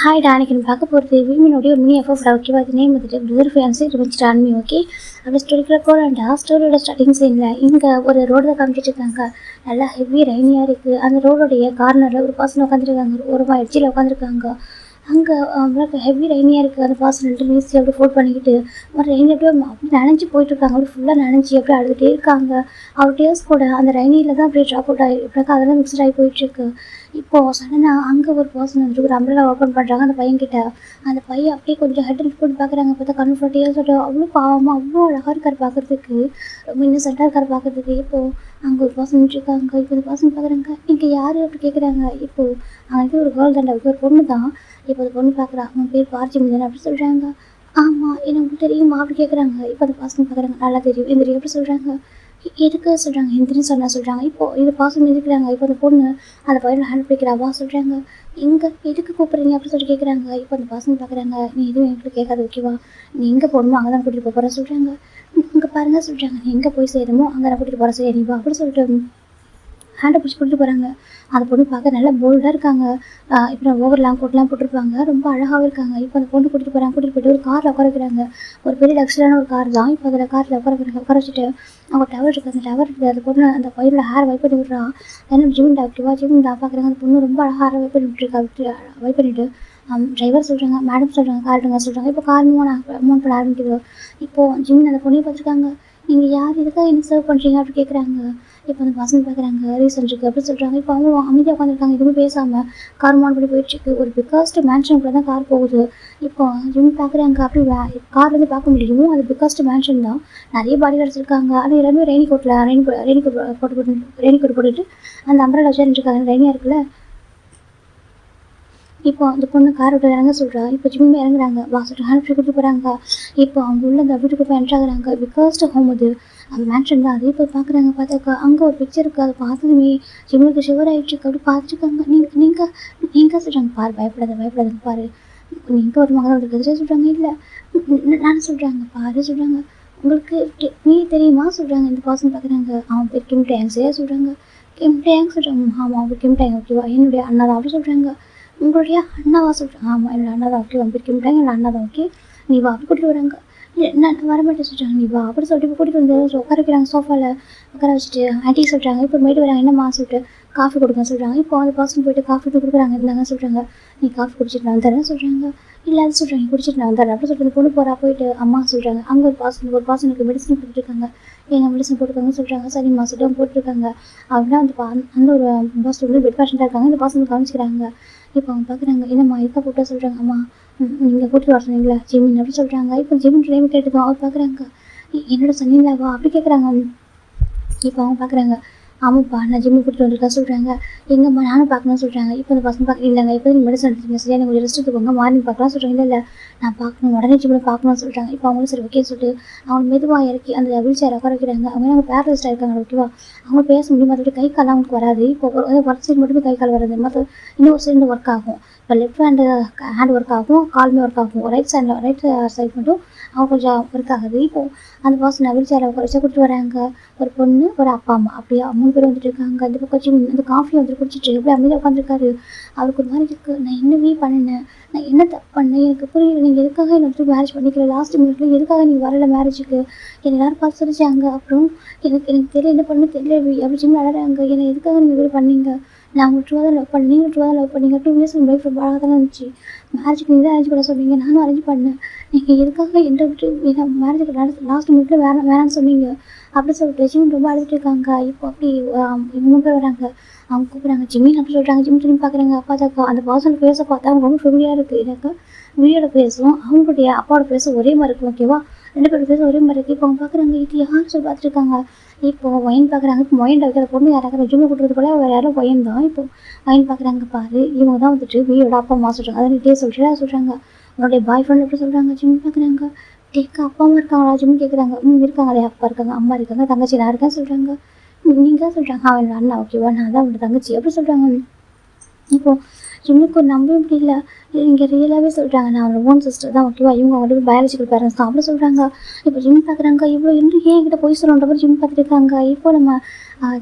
Hi டா, அன்றைக்கி பார்க்க போகிறது விமினுடைய ஒரு மினி எஃப்எஃப் ஓகேவா. அது நேம் வந்துட்டு பிரதர் ஃபேன்ஸு ரிவெஞ்ச் டான்மி. ஓகே, அப்படி ஸ்டோரிக்குள்ள போகலான்டா. ஸ்டோரியோட ஸ்டார்டிங் சீனில் இங்கே ஒரு ரோடு தான் காமிச்சிட்டு இருக்காங்க. நல்லா ஹெவி ரெய்னியாக இருக்குது. அந்த ரோடுடைய கார்னரில் ஒரு பர்சன் உட்காந்துருக்காங்க, ஒரு எட்ஜில் உட்காந்துருக்காங்க. அங்கே ஹெவி ரெய்னியாக இருக்குது. அந்த பர்சன் மீசி அப்படி ஃபோட் பண்ணிக்கிட்டு ஒரு ரெய்னி அப்படியே அப்படி நனைஞ்சி போயிட்டுருக்காங்க. அப்படி ஃபுல்லாக நனைஞ்சி அப்படியே அழுதுகிட்டே இருக்காங்க. அவர் டேஸ் கூட அந்த ரெய்னியில் தான் அப்படியே ட்ராப் அவுட் ஆகி இப்படிக்கா அதெல்லாம் மிக்சட் ஆகி போயிட்டுருக்கு. இப்போது சடனாக அங்கே ஒரு பர்சன் வந்துட்டு ஒரு அம்பரலா ஓப்பன் பண்ணுறாங்க அந்த பையன்கிட்ட. அந்த பையன் அப்படியே கொஞ்சம் ஹெட் போட்டு பார்க்குறாங்க. பார்த்தா கண்ணு ஃபோட்டியாக சொல்லிட்டு அவ்வளோ பாவமாக அவ்வளோ அழகாக இருக்கார் பார்க்குறதுக்கு, ரொம்ப இன்னசென்ட்டாக இருக்கார் பார்க்குறதுக்கு. இப்போது அங்கே ஒரு பர்சன் நின்றுருக்காங்க. இப்போ இந்த பர்சன் பார்க்குறாங்க, இங்கே யார் அப்படி கேட்குறாங்க. இப்போது அங்கே ஒரு கேர்ள் தாண்டா, ஒரு பொண்ணு தான். இப்போ அந்த பொண்ணு பார்க்குறா, அவன் பேர் பார்ச்சிமி தானே அப்படி சொல்கிறாங்க. ஆமாம், எனக்கு தெரியுமா அப்படி கேட்குறாங்க. இப்போ அந்த பர்சன் பார்க்குறாங்க, நல்லா தெரியும் எந்திரி எப்படி சொல்கிறாங்க. எதுக்கு சொல்கிறாங்க, எந்திரின்னு சொன்னால் சொல்கிறாங்க. இப்போது இது பர்சன் இருக்கிறாங்க. இப்போ அந்த பொண்ணு அந்த பையனை ஹேண்ட் பிடிக்கிறாவா சொல்கிறாங்க. எங்கே எதுக்கு கூப்பிட்றீங்க அப்படின்னு சொல்லி கேட்குறாங்க. இப்போ அந்த பர்சன் பார்க்குறாங்க, நீ எதுவும் எங்களுக்கு கேட்காது ஓகேவா, நீ எங்கே போகணுமோ அங்கே தான் கூட்டிகிட்டு போகிறேன் சொல்கிறாங்க. இங்கே பாருங்கள் சொல்கிறாங்க, நீ எங்கே போய் சேருமோ அங்கே நான் கூட்டிகிட்டு போகிறேன் சரி நீ வா அப்படி சொல்லிட்டு ஹேண்டை பிடிச்சி கூட்டிட்டு போகிறாங்க. அந்த பொண்ணு பார்க்க நல்லா போல்டாக இருக்காங்க. இப்போ ஓவர் லாங் கோட்லாம் போட்டிருப்பாங்க, ரொம்ப அழகாகவும் இருக்காங்க. இப்போ அந்த பொண்ணு கூட்டிகிட்டு போகிறாங்க. கூட்டிகிட்டு போய்ட்டு ஒரு காரில் உட்கார வைக்கிறாங்க. ஒரு பெரிய லக்ஸரியான ஒரு கார் தான். இப்போ அதில் காரில் உட்கார வச்சுட்டு அவங்க டவர் இருக்குது. அந்த டவர் இருக்குது. அந்த பொண்ணு அந்த பையனோட ஹேர் வைப் பண்ணி விட்றான். ஏன்னா ஜிம் டாக்டிவா ஜிம் தான் பார்க்குறாங்க. அந்த பொண்ணு ரொம்ப அழகாக ஹேர் வைப் பண்ணி விட்டுருக்கா. வைப் பண்ணிவிட்டு டிரைவர் சொல்கிறாங்க, மேடம் சொல்கிறாங்க, கார் எடுங்க சொல்கிறாங்க. இப்போ கார் மூவ் பண்ண ஆரம்பிக்குது. இப்போது ஜிம் அந்த பொண்ணையும் பார்த்துருக்காங்க. நீங்கள் யார் எதுக்காக என்ன சர்வ் பண்ணுறீங்க அப்படின்னு கேட்குறாங்க. இப்போ அந்த பசங்க பார்க்குறாங்க, ரீசன் இருக்குது அப்படின்னு சொல்கிறாங்க. இப்போ அவங்க அமைதியாக உட்காந்துருக்காங்க, எதுவுமே பேசாமல். கார் மான் பண்ணி போயிட்டுருக்கு. ஒரு பிக்காஸ்ட் மேன்ஷனுக்குள்ளே தான் கார் போகுது. இப்போ ஜிம் பார்க்குறாங்க. அப்படி கார்லேருந்து பார்க்க முடியும், அது பிக்காஸ்ட் மேன்ஷன் தான். நிறைய பாடி கார்ட்ஸ் இருக்காங்க. ஆனால் எல்லாருமே ரெய்னி கோட் போட்டுட்டு அந்த அம்பரலா வச்சு இருக்காங்க. ரெய்னியாக இருக்குல்ல. இப்போ அந்த பொண்ணு கார் விட்டு இறங்க சொல்கிறா. இப்போ ஜிம் இறங்குறாங்க. வாசல் ஹேண்ட் ஃப்ரீ கொடுத்து போகிறாங்க. இப்போ அவங்க உள்ள அந்த வீட்டுக்கு போய் என்ட்ராகிறாங்க. பிகாஸ்ட் ஹோம் அது அந்த மேன்ஷன் தான். அதே போய் பார்க்குறாங்க. பார்த்தாக்கா அங்கே ஒரு பிக்சர் இருக்குது. அதை பார்த்ததுமே ஜிம்முக்கு ஷிவர் ஆகிடுச்சு. அப்படி பார்த்துருக்காங்க. நீங்கள் சொல்கிறாங்க, பாரு பயப்படாத பாரு, நீங்கள் ஒரு மகன் இருக்கிறது சொல்கிறாங்க. இல்லை நான் சொல்கிறாங்க, பாரு சொல்கிறாங்க, உங்களுக்கு நீ தெரியுமா சொல்கிறாங்க. இந்த பர்சன் பார்க்குறாங்க. அவன் பேர் கிம் டேங்ஸே சொல்கிறாங்க. கிம் டேங் சொல்கிறாங்க. ஆமாம் அவர் கிம் டேங் ஓகேவா, என்னுடைய அண்ணா தான் அப்படி சொல்கிறாங்க. உங்களுடைய அண்ணாவா சொல்கிறேன். ஆமாம் என்னோட அண்ணா தான் ஓகே, வந்து கிம்பிட்டாங்க என்னோட அண்ணா தான் ஓகே, நீ வா அப்படி கூட்டிகிட்டு வராங்க. நான் வரமாட்டேன் சொல்கிறாங்க. நீ வா அப்படி சொல்லிட்டு இப்போ கூட்டிகிட்டு வந்து உட்கார வைக்கிறாங்க. சோஃபாவில் உட்கார வச்சுட்டு ஆன்ட்டி சொல்கிறாங்க. இப்போ மேட்டு வராங்க, என்னம்மா சொல்லிட்டு காஃபி கொடுங்க சொல்கிறாங்க. இப்போ அந்த பர்சன் போய்ட்டு காஃபி கொடுக்குறாங்க. இருந்தாங்க சொல்கிறாங்க. நீ காஃபி குடிச்சிட்டு நான் வந்துடுறேன் சொல்கிறாங்க. இல்லை அது சொல்கிறாங்க, குடிச்சிட்டு நான் வந்துடுறேன் அப்படி சொல்லிட்டு பொண்ணு போகிறா. போயிட்டு அம்மா சொல்கிறாங்க. அங்கே ஒரு பர்சனுக்கு மெடிசன் கொடுத்துருக்காங்க. எங்கள் மெடிசன் போட்டுருக்காங்கன்னு சொல்கிறாங்க. சரிம்மா சொல்லிட்டு போட்டுருக்காங்க. அப்படின்னா அந்த ஒரு பஸ் வந்து பெட் பேஷண்ட்டாக இருக்காங்க. இந்த பர்சன் கவனிச்சிக்கிறாங்க. இப்போ அவங்க பார்க்குறாங்க, என்னம்மா இருக்கா கூப்பிட்டா சொல்கிறாங்க. அம்மா நீங்கள் கூட்டிட்டு வர சொன்னீங்களா ஜிமின் அப்படி சொல்கிறாங்க. இப்போ ஜிமின் நேம் கேட்டுதான் அவர் பார்க்குறாங்க. என்னோட சொன்னீங்களாவா அப்படி கேட்குறாங்க. இப்போ அவங்க பார்க்குறாங்க. ஆமாப்பா நான் ஜிம்மு கூட்டிட்டு வந்துருக்கா சொல்கிறாங்க. எங்கம்மா நானும் பார்க்கணும்னு சொல்கிறாங்க. இப்போ அந்த பசங்க பார்க்க இல்லைங்க, இப்போ நீங்கள் மெடிசன் எடுத்துருங்க சரியா, நீங்கள் கொஞ்சம் ரெஸ்ட் எடுத்துக்கோங்க, மார்னிங் பார்க்கலாம் சொல்கிறாங்க. இல்லை நான் பார்க்கணும், உடனே ஜிம்மில் பார்க்கணும்னு சொல்கிறாங்க. இப்போ அவங்களும் சரி ஓகே சொல்லிட்டு அவங்க மெதுவாக இறக்கி அந்த வீல் சேர் உட்கார வைக்கிறாங்க. அவங்க பேரலைஸ்டாக இருக்காங்க ஓகேவா, அவங்க பேச முடியும். மற்றபடி கை காலம் அவங்களுக்கு வராது. இப்போ ஒர்க் சைடு மட்டுமே கை கால் வராது, மற்ற இன்னொரு சைடு ஒர்க் ஆகும். இப்போ லெஃப்ட் ஹேண்ட் ஒர்க் ஆகும், கால்மே ஒர்க் ஆகும். ரைட் சைட் மட்டும் அவங்க கொஞ்சம் ஒர்க் ஆகுது. இப்போது அந்த பர்சன் வீல் சேரில் உட்கார வச்சா கூப்பிட்டு வராங்க. ஒரு பொண்ணு ஒரு அப்பா அம்மா அப்படியே 3 பேர் வந்துட்டு இருக்காங்க. இந்த பக்கம் அந்த காஃபி வந்துட்டு குடிச்சிட்டு எப்படி அமைதியாக உட்காந்துருக்காரு. அவருக்கு ஒரு மாதிரி இருக்குது, நான் என்னவே பண்ணினேன், நான் என்ன தப்பு பண்ணேன் எனக்கு புரியல, நீங்கள் எதுக்காக என்னை வந்து மேரேஜ் பண்ணிக்கல, லாஸ்ட் மினிட்ல எதுக்காக நீங்கள் வரல மேரேஜுக்கு, என்னை எல்லாரும் பார்த்து சொல்லிச்சாங்க. அப்புறம் எனக்கு தெரியல என்ன பண்ணு தெரியல அப்படி ஜிம் அழகாங்க, என்னை எதுக்காக நீங்கள் இப்படி பண்ணீங்க, நான் உங்களுக்கு ட்ரூவாக தான் லவ் பண்ணேன், நீங்கள் ட்ரூவாக தான் லவ் பண்ணீங்க. 2 இயர்ஸ் உங்கள் லைஃப் ரொம்ப அழகாக தானே இருந்துச்சு, மேரேஜுக்கு நீங்கள் தான் அரேஞ்ச் பண்ண சொன்னீங்க, நானும் அரேஞ்ச் பண்ணேன், நீங்கள் எதுக்காக என்னை விட்டு மேரேஜுக்கு லாஸ்ட் மினிட்ல வேணான்னு சொன்னீங்க அப்படி சொல்லிட்டு ஜிம் ரொம்ப அழுதுட்டு இருக்காங்க. இப்போ அப்படி 3 பேர் வராங்க. அவங்க கூப்பிட்றாங்க ஜிம்மின்னு அப்படி சொல்கிறாங்க. ஜிம் திரும்பி பார்க்குறாங்க. பார்த்தாக்கா அந்த பர்சன் ஃபேஸை பார்த்தா அவங்க ரொம்ப ஃபெமிலியாக இருக்குது. எனக்கு வீடியோட ஃபேஸும் அவங்களுடைய அப்பாவோட ஃபேஸும் ஒரே மாதிரி இருக்கும் ஓகேவா, 2 பேரோட ஃபேஸும் ஒரே மாதிரி இருக்குது. இப்போ அவங்க பார்க்குறாங்க, இது யாரும் சொல்லி பார்த்துருக்காங்க. இப்போ ஒயின் பார்க்குறாங்க. இப்போ ஒயின் வைக்கிற பொண்ணு யாராவது ஜிம்மை கூட்டுறது போல வேறு யாரும் ஒயின் தான். இப்போ ஒயின் பார்க்குறாங்க. பாரு இவங்க தான் வந்துட்டு வீயோட அப்பா அம்மா சொல்கிறாங்க. அதை டே சொல்கிறாங்க. உன்னுடைய பாய் ஃப்ரெண்ட் எப்படி சொல்கிறாங்க. ஜிம் பார்க்குறாங்க. டேக்கா அப்பா அம்மா இருக்காங்களா ஜிம் கேட்குறாங்க. இருக்காங்களே, அப்பா இருக்காங்க, அம்மா இருக்காங்க, தங்கச்சி நான் இருக்கேன்னு சொல்கிறாங்க. நீங்கள் சொல்கிறாங்க. அவன் அண்ணா ஓகேவா, நான் தான் அவனோட தங்கச்சி அப்படி சொல்கிறாங்க. இப்போது ஜிம்முக்கு ஒரு நம்பவே முடியல. இங்கே ரியலாகவே சொல்கிறாங்க, நான் அவனோட ஓன் சிஸ்டர் தான் ஓகேவா, இவங்க அவங்களோட பயாலஜிக்கல் பேரண்ட்ஸ் தான் அப்படி சொல்கிறாங்க. இப்போ ஜிம் பார்க்குறாங்க. இவ்வளோ இன்னும் ஏன் என்கிட்ட போய் சொல்லுன்ற மாதிரி ஜிம் பார்த்துருக்காங்க. இப்போ நம்ம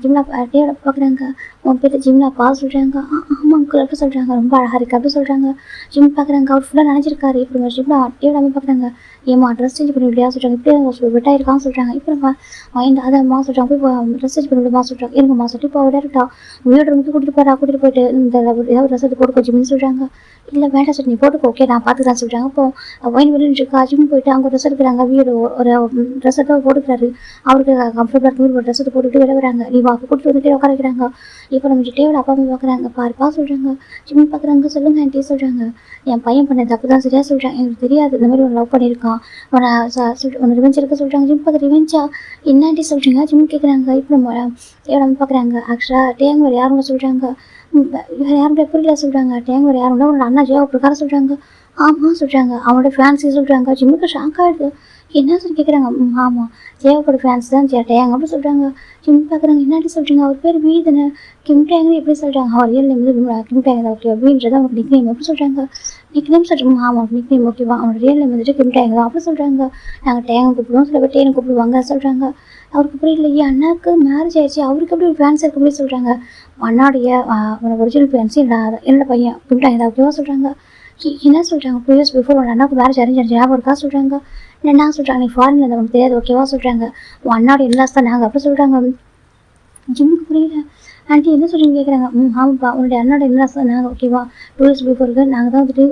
ஜிம்னா டேயோட பார்க்குறாங்க. உன் பேர் ஜிம்னாப்பா சொல்கிறாங்க. ஆமாம் அங்கிள் அப்படி சொல்கிறாங்க. ரொம்ப அழகாக இருக்குது அப்படி சொல்கிறாங்க. ஜிம் பார்க்குறாங்க. அவர் ஃபுல்லாக நினச்சிருக்காரு. இப்போ நம்ம ஜிம்னா டேயோட அம்மா பார்க்குறாங்க. ஏம்மா ட்ரெஸ் சேஞ்ச் பண்ணி விடியா சொல்கிறாங்க. இப்படியே விட்டாயிருக்கான்னு சொல்கிறாங்க. இப்போ நம்ம மைண்ட் அதை அம்மா சொல்கிறாங்க. போய் ட்ரெஸ் சேஞ்ச் பண்ணி விடுமா சொல்கிறாங்க. இருங்கம்மா சொல்லி இப்போ டேரக்டா வீடு ரூமுக்கு கூட்டிகிட்டு போயிட்டு இந்த ஏதாவது ட்ரெஸ் எடுத்து போட்டுக்கோ ஜிம்னு சொல்கிறாங்க. இல்லை வேண்டாம் சார் நீ போட்டுக்கோ ஓகே நான் பார்த்துக்கிறேன் சொல்கிறாங்க. இப்போ ஒயின் வெளியில் இருக்கா ஜிம் போயிட்டு அங்கே ட்ரெஸ் எடுக்கிறாங்க. வீடு ஒரு ட்ரெஸ் எடுத்து போட்டுக்கிறாரு. அவருக்கு கம்ஃபர்டபுளாக இருக்கும் ஒரு ட்ரெஸ் எடுத்து போட்டுட்டு விட வராங்க. நீ வாக்கு கூட்டிட்டு வந்துட்டு உட்கார வைக்கிறாங்க. இப்போ நம்ம டேயோட அப்பா அம்மா பார்க்குறாங்க. பாருப்பா சொல்கிறாங்க. ஜிம் பார்க்குறாங்க. சொல்லுங்க ஆண்டி சொல்கிறாங்க. என் பையன் பண்ண தப்பு தான் சரியா சொல்கிறான். எனக்கு தெரியாது இந்த மாதிரி ஒரு லவ் பண்ணியிருக்கான். உன்னை ரிவெஞ்ச் இருக்க சொல்கிறாங்க. ஜிம் பார்க்க ரிவெஞ்சா என்ன ஆண்டி சொல்கிறீங்க ஜிம் கேட்குறாங்க. இப்போ நம்ம டேயோட அம்மா பார்க்குறாங்க. ஆக்சுவலாக டேங்க வேறு யாரும் சொல்கிறாங்க. வேறு யாரும் புரியல சொல்கிறாங்க. டேங்க வேறு யாரும் உன்னோட அண்ணா ஜெயா பிரகாரம் சொல்கிறாங்க. ஆமாம் சொல்கிறாங்க. அவனோட ஃபேன்ஸே சொல்கிறாங்க. ஜிம்முக்கு ஷாக் ஆகிடுது. என்ன சொல்லி கேட்குறாங்க. ஆமாம் ஜெயாவோட ஃபேன்ஸ் தான் டேங் அப்படி சொல்கிறாங்க. ஜிம் பார்க்குறாங்க. என்னாடி சொல்கிறீங்க அவர் பேர் வீ தானே கிம் டேங்னு எப்படி சொல்கிறாங்க. அவர் ரியல் நேம் வந்து கிம் டேங் தான் ஓகே வீன்றது அவனுக்கு நிக் நேம் எப்படி சொல்கிறாங்க. நிக் நேம் சொல்கிறோம். ஆமாம் நிக் நேம் ஓகேவா அவனோட ரியல் நேம் வந்துட்டு கிம் டேங் தான் அப்படி சொல்கிறாங்க. நாங்கள் டேங் கூப்பிடுவோம் சில பேர் டேனை கூப்பிடுவாங்க சொல்கிறாங்க. அவருக்கு புரியலையே அண்ணாவுக்கு மேரேஜ் ஆயிடுச்சு அவருக்கு எப்படி ஒரு ஃபேன்ஸ் இருக்க முடியும் சொல்கிறாங்க. அண்ணாடைய அவனோட ஒரிஜினல் ஃபேன்ஸு என்னோட பையன் கிம் டேங் தான் ஓகேவா சொல்கிறாங்க. என்ன சொல்கிறாங்க 2 years பிஃபோர் உன் அண்ணாவுக்கு மேரேஜ் அரேஞ்ச் ஆச்சு ஞாபகம் இருக்கா சொல்கிறாங்க. என்ன சொல்கிறாங்க நீ ஃபாரினில் இருந்த உனக்கு தெரியாது ஓகேவா சொல்கிறாங்க. உன் அண்ணாவோட இன்லாஸ் தான் நாங்கள் அப்படி சொல்கிறாங்க. ஜிம்முக்கு புரியல. ஆண்டி என்ன சொல்கிறீங்க கேட்குறாங்க. ஆமாப்பா உன்னுடைய அண்ணோட இன்லாஸ் தான் நாங்கள் ஓகேவா 2 years பிஃபோருக்கு நாங்கள் தான் வந்துட்டு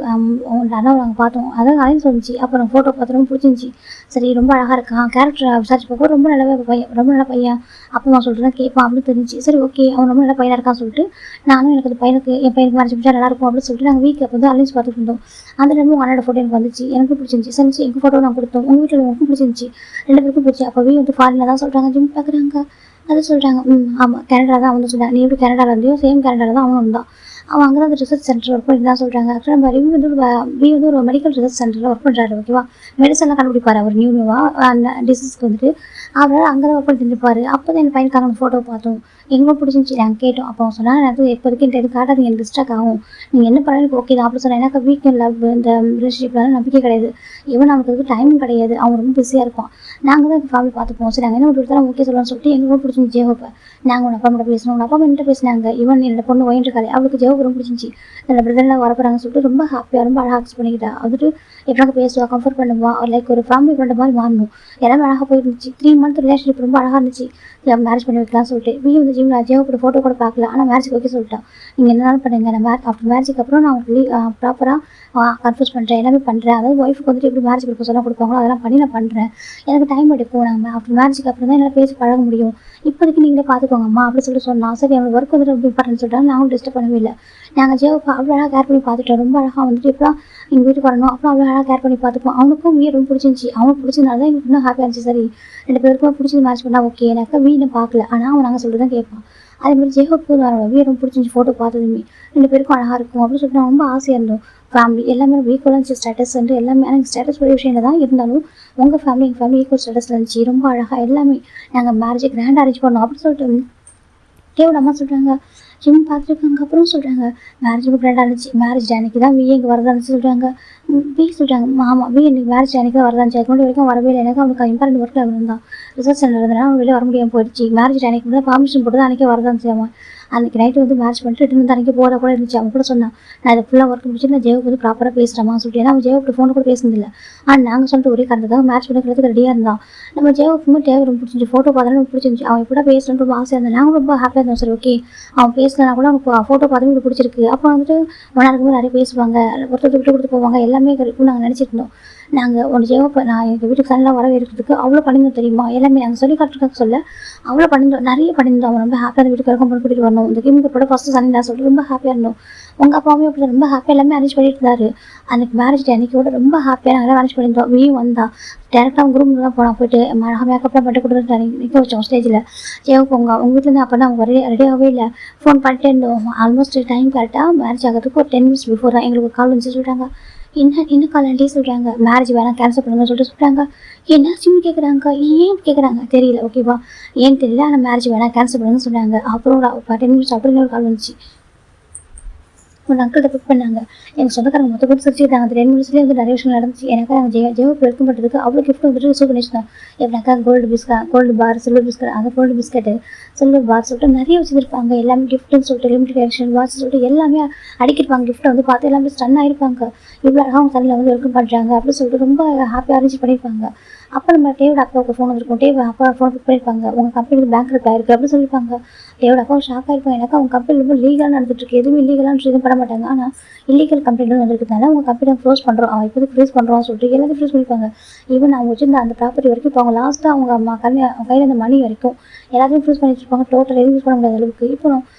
உன்னோட அண்ணாவை நாங்கள் பார்த்தோம். அதான் அதையும் சொல்லிச்சு. அப்புறம் ஃபோட்டோ பார்த்து ரொம்ப பிடிச்சிருந்துச்சி. சரி ரொம்ப அழகாக இருக்கான் கேரக்டர் விசாரிச்சு பார்க்க ரொம்ப நல்லாவே பையன் ரொம்ப நல்ல பையன் அப்பா சொல்லிட்டு தான் கேட்பான் அப்படின்னு தெரிஞ்சு. சரி ஓகே அவன் ரொம்ப நல்ல பையனாக இருக்கான்னு சொல்லிட்டு நானும் எனக்கு அந்த பையனுக்கு என் பையனுக்கு மேரேஜ் பிடிச்சா நல்லாயிருக்கும் அப்படின்னு சொல்லிட்டு நாங்கள் வீக் அப்போ வந்து அலைன்ஸ் பார்த்துட்டு இருந்தோம். அந்த டைம் உங்கள் அண்ணோட ஃபோட்டோ எனக்கு வந்துச்சு எனக்கு பிடிச்சிருந்துச்சி. சரிச்சு எங்கள் ஃபோட்டோ நான் கொடுத்தோம். உங்கள் வீட்டில் எனக்கும் பிடிச்சிருந்துச்சி 2 பேருக்கும் பிடிச்சி. அப்போவே வந்து ஃபாரினில் தான் சொல்கிறாங்க ஜிம் பார்க்குறாங்க. அது சொல்கிறாங்க. ஆமாம் கனடா தான் வந்து சொல்கிறாங்க. நீ எப்படி கனடாவில் இருந்தியோ சேம் கனடாவில் தான் அவனும் இருந்தான். அவன் அங்கே தான் அந்த ரிசர்ச் சென்டர் ஒர்க் பண்ணி தான் சொல்கிறாங்க. ஆக்சுவலாக நம்ம வந்து ஒரு மெடிக்கல் ரிசர்ச் சென்டரில் ஒர்க் பண்ணுறாரு ஓகேவா. மெடிசன்லாம் கண்டுபிடிப்பார் அவர் நியூவாக டிசீஸ்க்கு வந்துட்டு அவரால் அங்கே தான் ஒர்க் பண்ணி இருப்பார். அப்போ தான் என் பையனுக்காக அந்த ஃபோட்டோ பார்த்தோம். எங்களுக்கு பிடிச்சிருந்துச்சி நாங்கள் கேட்டோம். அப்போ அவன் சொன்னால் அது எப்போதைக்கு எது காட்டாதீங்க எனக்கு டிஸ்ட்ராக்ட் ஆகும் நீங்கள் என்ன பண்ணாலும் ஓகே தான் அப்படி சொன்னேன். எனக்கு வீக்கெண்ட் லவ் இந்த ரிலேஷன்ஷிப்லாம் நம்பிக்கை கிடையாது. ஈவன் அவனுக்கு டைமும் கிடையாது. அவன் ரொம்ப பிஸியாக இருப்பான். நாங்கள் தான் ஃபேமிலி பார்த்துப்போம். சரி நாங்கள் என்ன கொடுத்தாலும் ஓகே சொல்லலாம்னு சொல்லிட்டு எங்களுக்கு பிடிச்சிருந்துச்சி ஜெயோவை. நாங்கள் உன் அப்பா மட்டும் பேசணும் உன் அப்பா மட்டும் பேசினாங்க. ஈவன் என்னோட பொண்ணு ஒயின்றிருக்காரு அவளுக்கு ஜெயோவை ரொம்ப பிடிச்சிருந்துச்சி. என்னோட பிரதர்லாம் வரப்போறாங்கன்னு சொல்லிட்டு ரொம்ப ஹாப்பியாக ரொம்ப அழகாக அக்செப்ட் பண்ணிக்கிட்டா. வந்துட்டு எப்படினாக்க பேசுவா கம்ஃபர்ட் பண்ணுவா லைக் ஒரு ஃபேமிலி ஃப்ரெண்ட் மாதிரி மாறணும். எல்லாமே அழகாக போயிருந்துச்சு. 3 month ரிலேஷன்ஷிப் ரொம்ப அழகாக இருந்துச்சு. மேரேஜ் பண்ணி வைக்கலாம்னு சொல்லிட்டு வந்து ஜிம்ல ஜெயோட ஃபோட்டோ கூட பார்க்கல. ஆனால் மேரேஜுக்கு ஓகே சொல்லிட்டான். நீங்கள் என்னென்னாலும் பண்ணுங்க நான் ஆஃப்டர் மேரேஜுக்கு அப்புறம் நான் உங்களுக்கு ப்ராப்பராக கன்ஃபியூஸ் பண்ணுறேன் எல்லாமே பண்ணுறேன். அதாவது ஒய்ஃபுக்கு வந்துட்டு எப்படி மேரேஜ் ப்ரொபோஸ் எல்லாம் கொடுப்பாங்களோ அதெல்லாம் பண்ணி நான் பண்ணுறேன். எனக்கு டைம் எடுக்கும். நாங்கள் ஆஃப்டர் மேரேஜுக்கு அப்புறம் தான் என்னால் பேசி பழக முடியும். இப்போதைக்கு நீங்களே பார்த்துக்கோங்கம்மா அப்படின்னு சொல்லிட்டு சொன்னால் சரி அவங்களுக்கு ஒர்க் வந்துட்டு ரொம்ப இம்பார்ட்டன் சொல்லிட்டாங்க. நாங்களும் டிஸ்டர்ப் பண்ணவே இல்லை. நாங்கள் ஜெயோவை அவ்வளோ அழகாக கேர் பண்ணி பார்த்துட்டோம். ரொம்ப அழகாக வந்துட்டு எப்பலாம் எங்கள் வீட்டுக்கு வரணும் அப்புறம் அவ்வளோ அழகாக கேர் பண்ணி பார்த்துப்போம். அவனுக்கும் வீடு ரொம்ப பிடிச்சிருந்துச்சி. அவனுக்கு பிடிச்சதுனால தான் எங்களுக்கு இன்னும் ஹாப்பியாக இருந்துச்சு. சரி 2 பேருக்கும் பிடிச்சது மேரேஜ் பண்ணால் ஓகே. எனக்கு வீடு பார்க்கல ஆனால் அவன் நாங்கள் சொல்லிட்டு தான் கேட்பான். அதேமாதிரி ஜெயோவுக்கு வீடு ரொம்ப பிடிச்சிருந்துச்சி. ஃபோட்டோ பார்த்ததுமே 2 பேருக்கும் அழகாக இருக்கும் அப்படின்னு சொல்லிட்டு நான் ரொம்ப ஆசையாக இருந்தோம். ஃபேமிலி எல்லாமே ஈக்குவலாக இருந்துச்சு. ஸ்டேட்டஸ் வந்து எல்லாமே எனக்கு ஸ்டேட்டஸ் ஒரு விஷயம் தான் இருந்தாலும் உங்கள் ஃபேமிலி எங்கள் ஃபேமிலி ஈக்குவல் ஸ்டேட்டஸில் இருந்துச்சு. ரொம்ப அழகாக எல்லாமே நாங்கள் மேரேஜை கிராண்ட் அரேஞ்ச் பண்ணோம் அப்படின்னு சொல்லிட்டு கேவோட அம்மா சொல்கிறாங்க. ஜிம் பார்த்துருக்காங்க. அப்புறம் சொல்கிறாங்க மேரேஜ் ரொம்ப கிராண்டாக இருந்துச்சு. மேரேஜ் அன்னைக்கு தான் வீ இங்கே வரதா இருந்துச்சு சொல்கிறாங்க. வீ சொல்கிறாங்க ஆமாம் வீ இன்னைக்கு மேரேஜ் அன்னைக்கு தான் வரதா இருந்துச்சு. அதுக்கு முன்னாடி வரைக்கும் வரவே இல்லை. எனக்கு அவனுக்கு இம்பார்ட்டன்ட் ஒர்க்கில் இருந்தான் ரிசர்ச் சென்டர் இருந்ததுனால அவன் வெளியே வர முடியாமல் போயிடுச்சு. மேரேஜ் அன்னைக்கு தான் பர்மிஷன் போட்டு தான் அன்றைக்கே வரதா இருந்துச்சு. அவன் அன்றைக்கி நைட்டு வந்து மேரேஜ் பண்ணிட்டு ரிட்டன் வந்து அன்றைக்கி போகிற கூட இருந்துச்சு. அவன் கூட சொன்னான் நான் இதை ஃபுல்லாக ஒர்க் முடிச்சு நான் ஜெயோவுக்கு வந்து ப்ராப்பராக பேசுகிறேம்மா சொல்லிட்டு. ஏன்னா அவன் ஜெயோவுக்கு ஃபோன் கூட பேசுனதில்லை. ஆனால் நாங்கள் சொல்லிட்டு ஒரே காரணத்துக்காக மேரேஜ் பண்ணிக்கிறதுக்கு ரெடியாக இருந்தான். நம்ம ஜெயோவுக்கு டேவை ரொம்ப பிடிச்சிருந்துச்சு. ஃபோட்டோ பார்த்தாலும் ரொம்ப பிடிச்சிருந்துச்சு. அவன் எப்படா பேசணும்னு ரொம்ப ஆசையாக இருந்தான். நாங்கள் ரொம்ப ஹாப்பியாக இருந்தோம். சரி ஓகே அவன் பேசலனா கூட அவனுக்கு ஃபோட்டோ பார்த்து எனக்கு பிடிச்சிருக்கு. அப்போ வந்துட்டு ஒன்றா இருக்கும்போது நிறைய பேசுவாங்க ஒருத்தர் விட்டு கொடுத்து போவாங்க எல்லாமே இருக்கும் நாங்கள் நினச்சிட்டு இருந்தோம். நாங்கள் ஒன்று ஜெயோவை நான் எங்கள் வீட்டுக்கு சன்னெலாம் வர இருக்கிறதுக்கு அவ்வளோ பண்ணியிருந்தோம் தெரியுமா. எல்லாமே நாங்கள் சொல்லி காட்டுறதுக்காக சொல்ல அவ்வளோ பண்ணியிருந்தோம் நிறைய பண்ணியிருந்தோம். அவன் ரொம்ப ஹாப்பியாக அந்த வீட்டுக்கு வரைக்கும் கூட்டிகிட்டு வரணும். இந்த கேமுக்கு கூட ஃபஸ்ட்டு சன்னி சொல்லிட்டு ரொம்ப ஹாப்பியாக இருந்தோம். உங்கள் அப்பாவுமே அப்படி ரொம்ப ஹாப்பியாக எல்லாமே அரேஞ்ச் பண்ணிட்டு இருந்தாரு. அன்றைக்கி மேரேஜ் டே அன்றைக்கி கூட ரொம்ப ஹாப்பியாக நாங்கள் அரேஞ்ச் பண்ணியிருந்தோம். வீயும் வந்தா டேரெக்டாக அவங்க ரூமில் தான் போனால் போயிட்டு அழகாக மேக்கப்லாம் பண்ணிட்டு கொடுத்துட்டு நிற்க வச்சோம் ஸ்டேஜில். ஜெயோவுக்கு உங்கள் வீட்டிலேருந்து அப்போ தான் அவங்க ரெடியாகவே இல்லை. ஃபோன் பண்ணிட்டே இருந்தோம். ஆல்மோஸ்ட் டைம் கரெக்டாக மேரேஜ் ஆகிறதுக்கு ஒரு 10 minutes பிஃபோர் தான் எங்களுக்கு கால் வந்து சொல்கிறாங்க. என்ன கால் ஆண்டி சொல்கிறாங்க மேரேஜ் வேணாம் கேன்சல் பண்ணுங்கன்னு சொல்லிட்டு சொல்கிறாங்க. என்ன சிம் கேட்குறாங்க ஏன் கேட்குறாங்க தெரியல ஓகேவா ஏன்னு தெரியல. ஆனால் மேரேஜ் வேணாம் கேன்சல் பண்ணுங்கன்னு சொன்னாங்க. அப்புறம் ஒரு 10 minutes அப்புறம் இன்னொரு கால் வந்துச்சு. ஒரு அங்கிள்கிட்ட பிக் பண்ணாங்க. எங்கள் சொந்தக்காரங்க மொத்த கூட சிரிச்சுக்கிட்டாங்க. அந்த 2 நிமிஷத்துலேயே வந்து நிறைய விஷயம் நடந்துச்சு. எனக்கு நாங்கள் ஜெயவுக்கு வெல்கம் பண்ணுறதுக்கு அவ்வளோ கிஃப்ட் வந்துட்டு ரிசீவ் பண்ணிச்சுட்டோம். எப்படினாக்கா கோல்டு பார், சில்வர் பிஸ்கட், அந்த கோல்டு பிஸ்கட்டு, சில்வர் பார் சொல்லிட்டு நிறைய வச்சுருப்பாங்க. எல்லாமே கிஃப்ட்டுன்னு சொல்லிட்டு லிமிடெட் எடிஷன் வாட்ச் சொல்லிட்டு எல்லாமே அடிக்கிருப்பாங்க. கிஃப்ட்டை வந்து பார்த்து எல்லாமே ஸ்டன் ஆகிருப்பாங்க. இவ்வளோ அழகாக அவங்க தலையில் வந்து வெல்கம் பண்ணுறாங்க அப்படின்னு சொல்லிட்டு ரொம்ப ஹாப்பியாக அரேஞ்ச் பண்ணியிருப்பாங்க. அப்போ நம்ம டேவிட் அப்பாவுக்கு ஃபோன் வந்திருக்கும். அப்பா ஃபோன் பிக் பண்ணியிருப்பாங்க. உங்கள் கம்பெனிக்கு பேங்க் ஆயிருக்கு அப்படின்னு சொல்லியிருப்பாங்க. டேவிட் அப்பா ஷாக் ஆகிருப்பாங்க. எனக்கு அவங்க கம்பெனி ரொம்ப லீகலாக நடந்துட்டுருக்கு. எதுவும் இல்லீகலான எதுவும் பண்ண மாட்டாங்க. ஆனால் இல்லீகல் கம்ப்ளைண்ட் வந்துருக்கிறதுனால உங்கள் கம்பெனியை க்ளோஸ் பண்ணுறோம், இப்போது ஃப்ரீஸ் பண்ணுறோம்னு சொல்லிட்டு எல்லாத்தையும் ஃப்ரீஸ் பண்ணியிருப்பாங்க. ஈவன் அவங்க வச்சிருந்த அந்த ப்ராப்பர்ட்டி வரைக்கும் இப்போ அவங்க லாஸ்ட்டாக அவங்க கையில் அந்த மணி வரைக்கும் எல்லாத்தையும் ஃப்ரீஸ் பண்ணி வச்சுருப்பாங்க. டோட்டல் எதுவும் யூஸ் பண்ண முடியாத அளவுக்கு. இப்போ